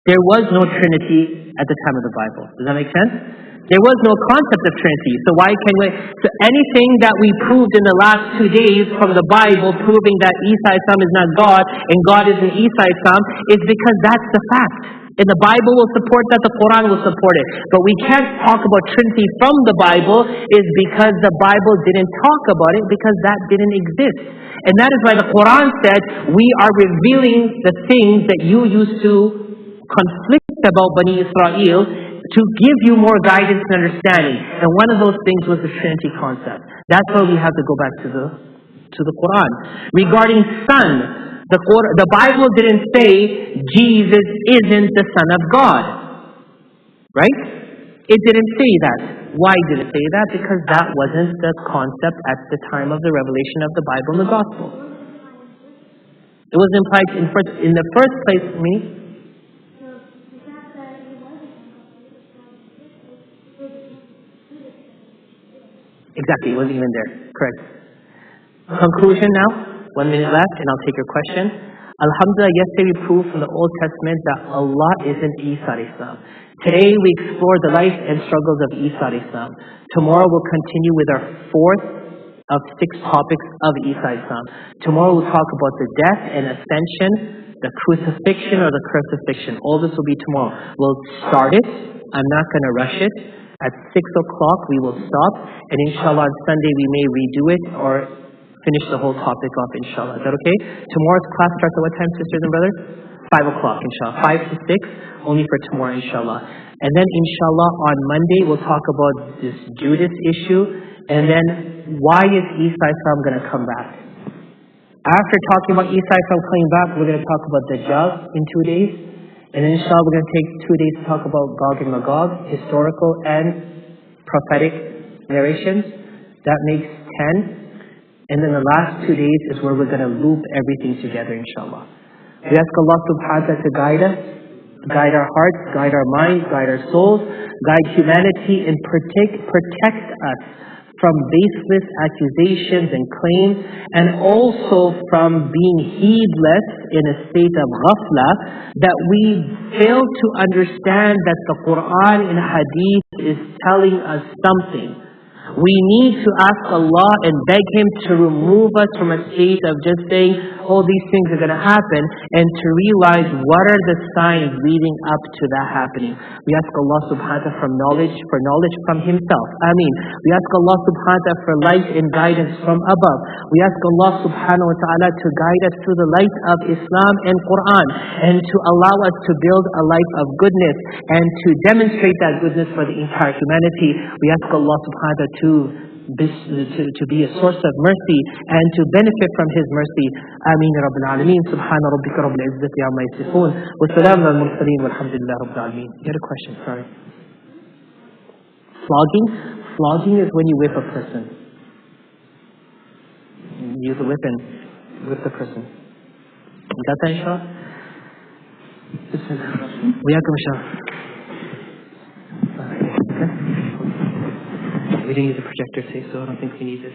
There was no Trinity at the time of the Bible. Does that make sense? There was no concept of Trinity. So why can we... So anything that we proved in the last 2 days from the Bible, proving that Isa Islam is not God, and God isn't Isa Islam, is because that's the fact. And the Bible will support that, the Quran will support it. But we can't talk about Trinity from the Bible is because the Bible didn't talk about it, because that didn't exist. And that is why the Quran said, we are revealing the things that you used to conflict about Bani Israel to give you more guidance and understanding. And one of those things was the Trinity concept. That's why we have to go back to the Quran. Regarding son, the Bible didn't say Jesus isn't the Son of God. Right? It didn't say that. Why did it say that? Because that wasn't the concept at the time of the revelation of the Bible and the Gospel. It was implied in the first place, Exactly, it wasn't even there. Correct. Conclusion now. 1 minute left, and I'll take your question. Alhamdulillah, yesterday we proved from the Old Testament that Allah isn't Isa alayhi salam. Today we explore the life and struggles of Isa alayhi salam. Tomorrow we'll continue with our 4th of 6 topics of Isa alayhi salam. Tomorrow we'll talk about the death and ascension, the crucifixion or the crucifixion. All this will be tomorrow. We'll start it. I'm not going to rush it. At 6 o'clock we will stop, and inshallah on Sunday we may redo it or finish the whole topic off, inshallah. Is that okay? Tomorrow's class starts at what time, sisters and brothers? 5 o'clock, inshallah. 5 to 6, only for tomorrow, inshallah. And then, inshallah, on Monday, we'll talk about this Judas issue. And then, why is Isa Islam going to come back? After talking about Isa Islam coming back, we're going to talk about Dajjal in 2 days. And then, inshallah, we're going to take 2 days to talk about Gog and Magog, historical and prophetic narrations. That makes 10. And then the last 2 days is where we're going to loop everything together, inshallah. We ask Allah subhanahu wa ta'ala to guide us, guide our hearts, guide our minds, guide our souls, guide humanity, and protect us from baseless accusations and claims, and also from being heedless in a state of ghafla, that we fail to understand that the Quran and Hadith is telling us something. We need to ask Allah and beg Him to remove us from a state of just saying, oh, these things are going to happen, and to realize what are the signs leading up to that happening. We ask Allah subhanahu wa ta'ala for knowledge from Himself. Ameen. We ask Allah subhanahu wa ta'ala for light and guidance from above. We ask Allah subhanahu wa ta'ala to guide us through the light of Islam and Quran, and to allow us to build a life of goodness, and to demonstrate that goodness for the entire humanity. We ask Allah subhanahu wa ta'ala to be a source of mercy and to benefit from His mercy. Ameen ya Rabbil Alameen. Subhana rabbika rabbil izzati amma yasifun. Wa salamun al mursaleen walhamdulillah rabbil alameen. You had a question, sorry. Flogging is when you whip a person. You use a whip and whip the person. You got that, inshallah? Wa yakum inshallah. We didn't use a projector today, so I don't think we need this.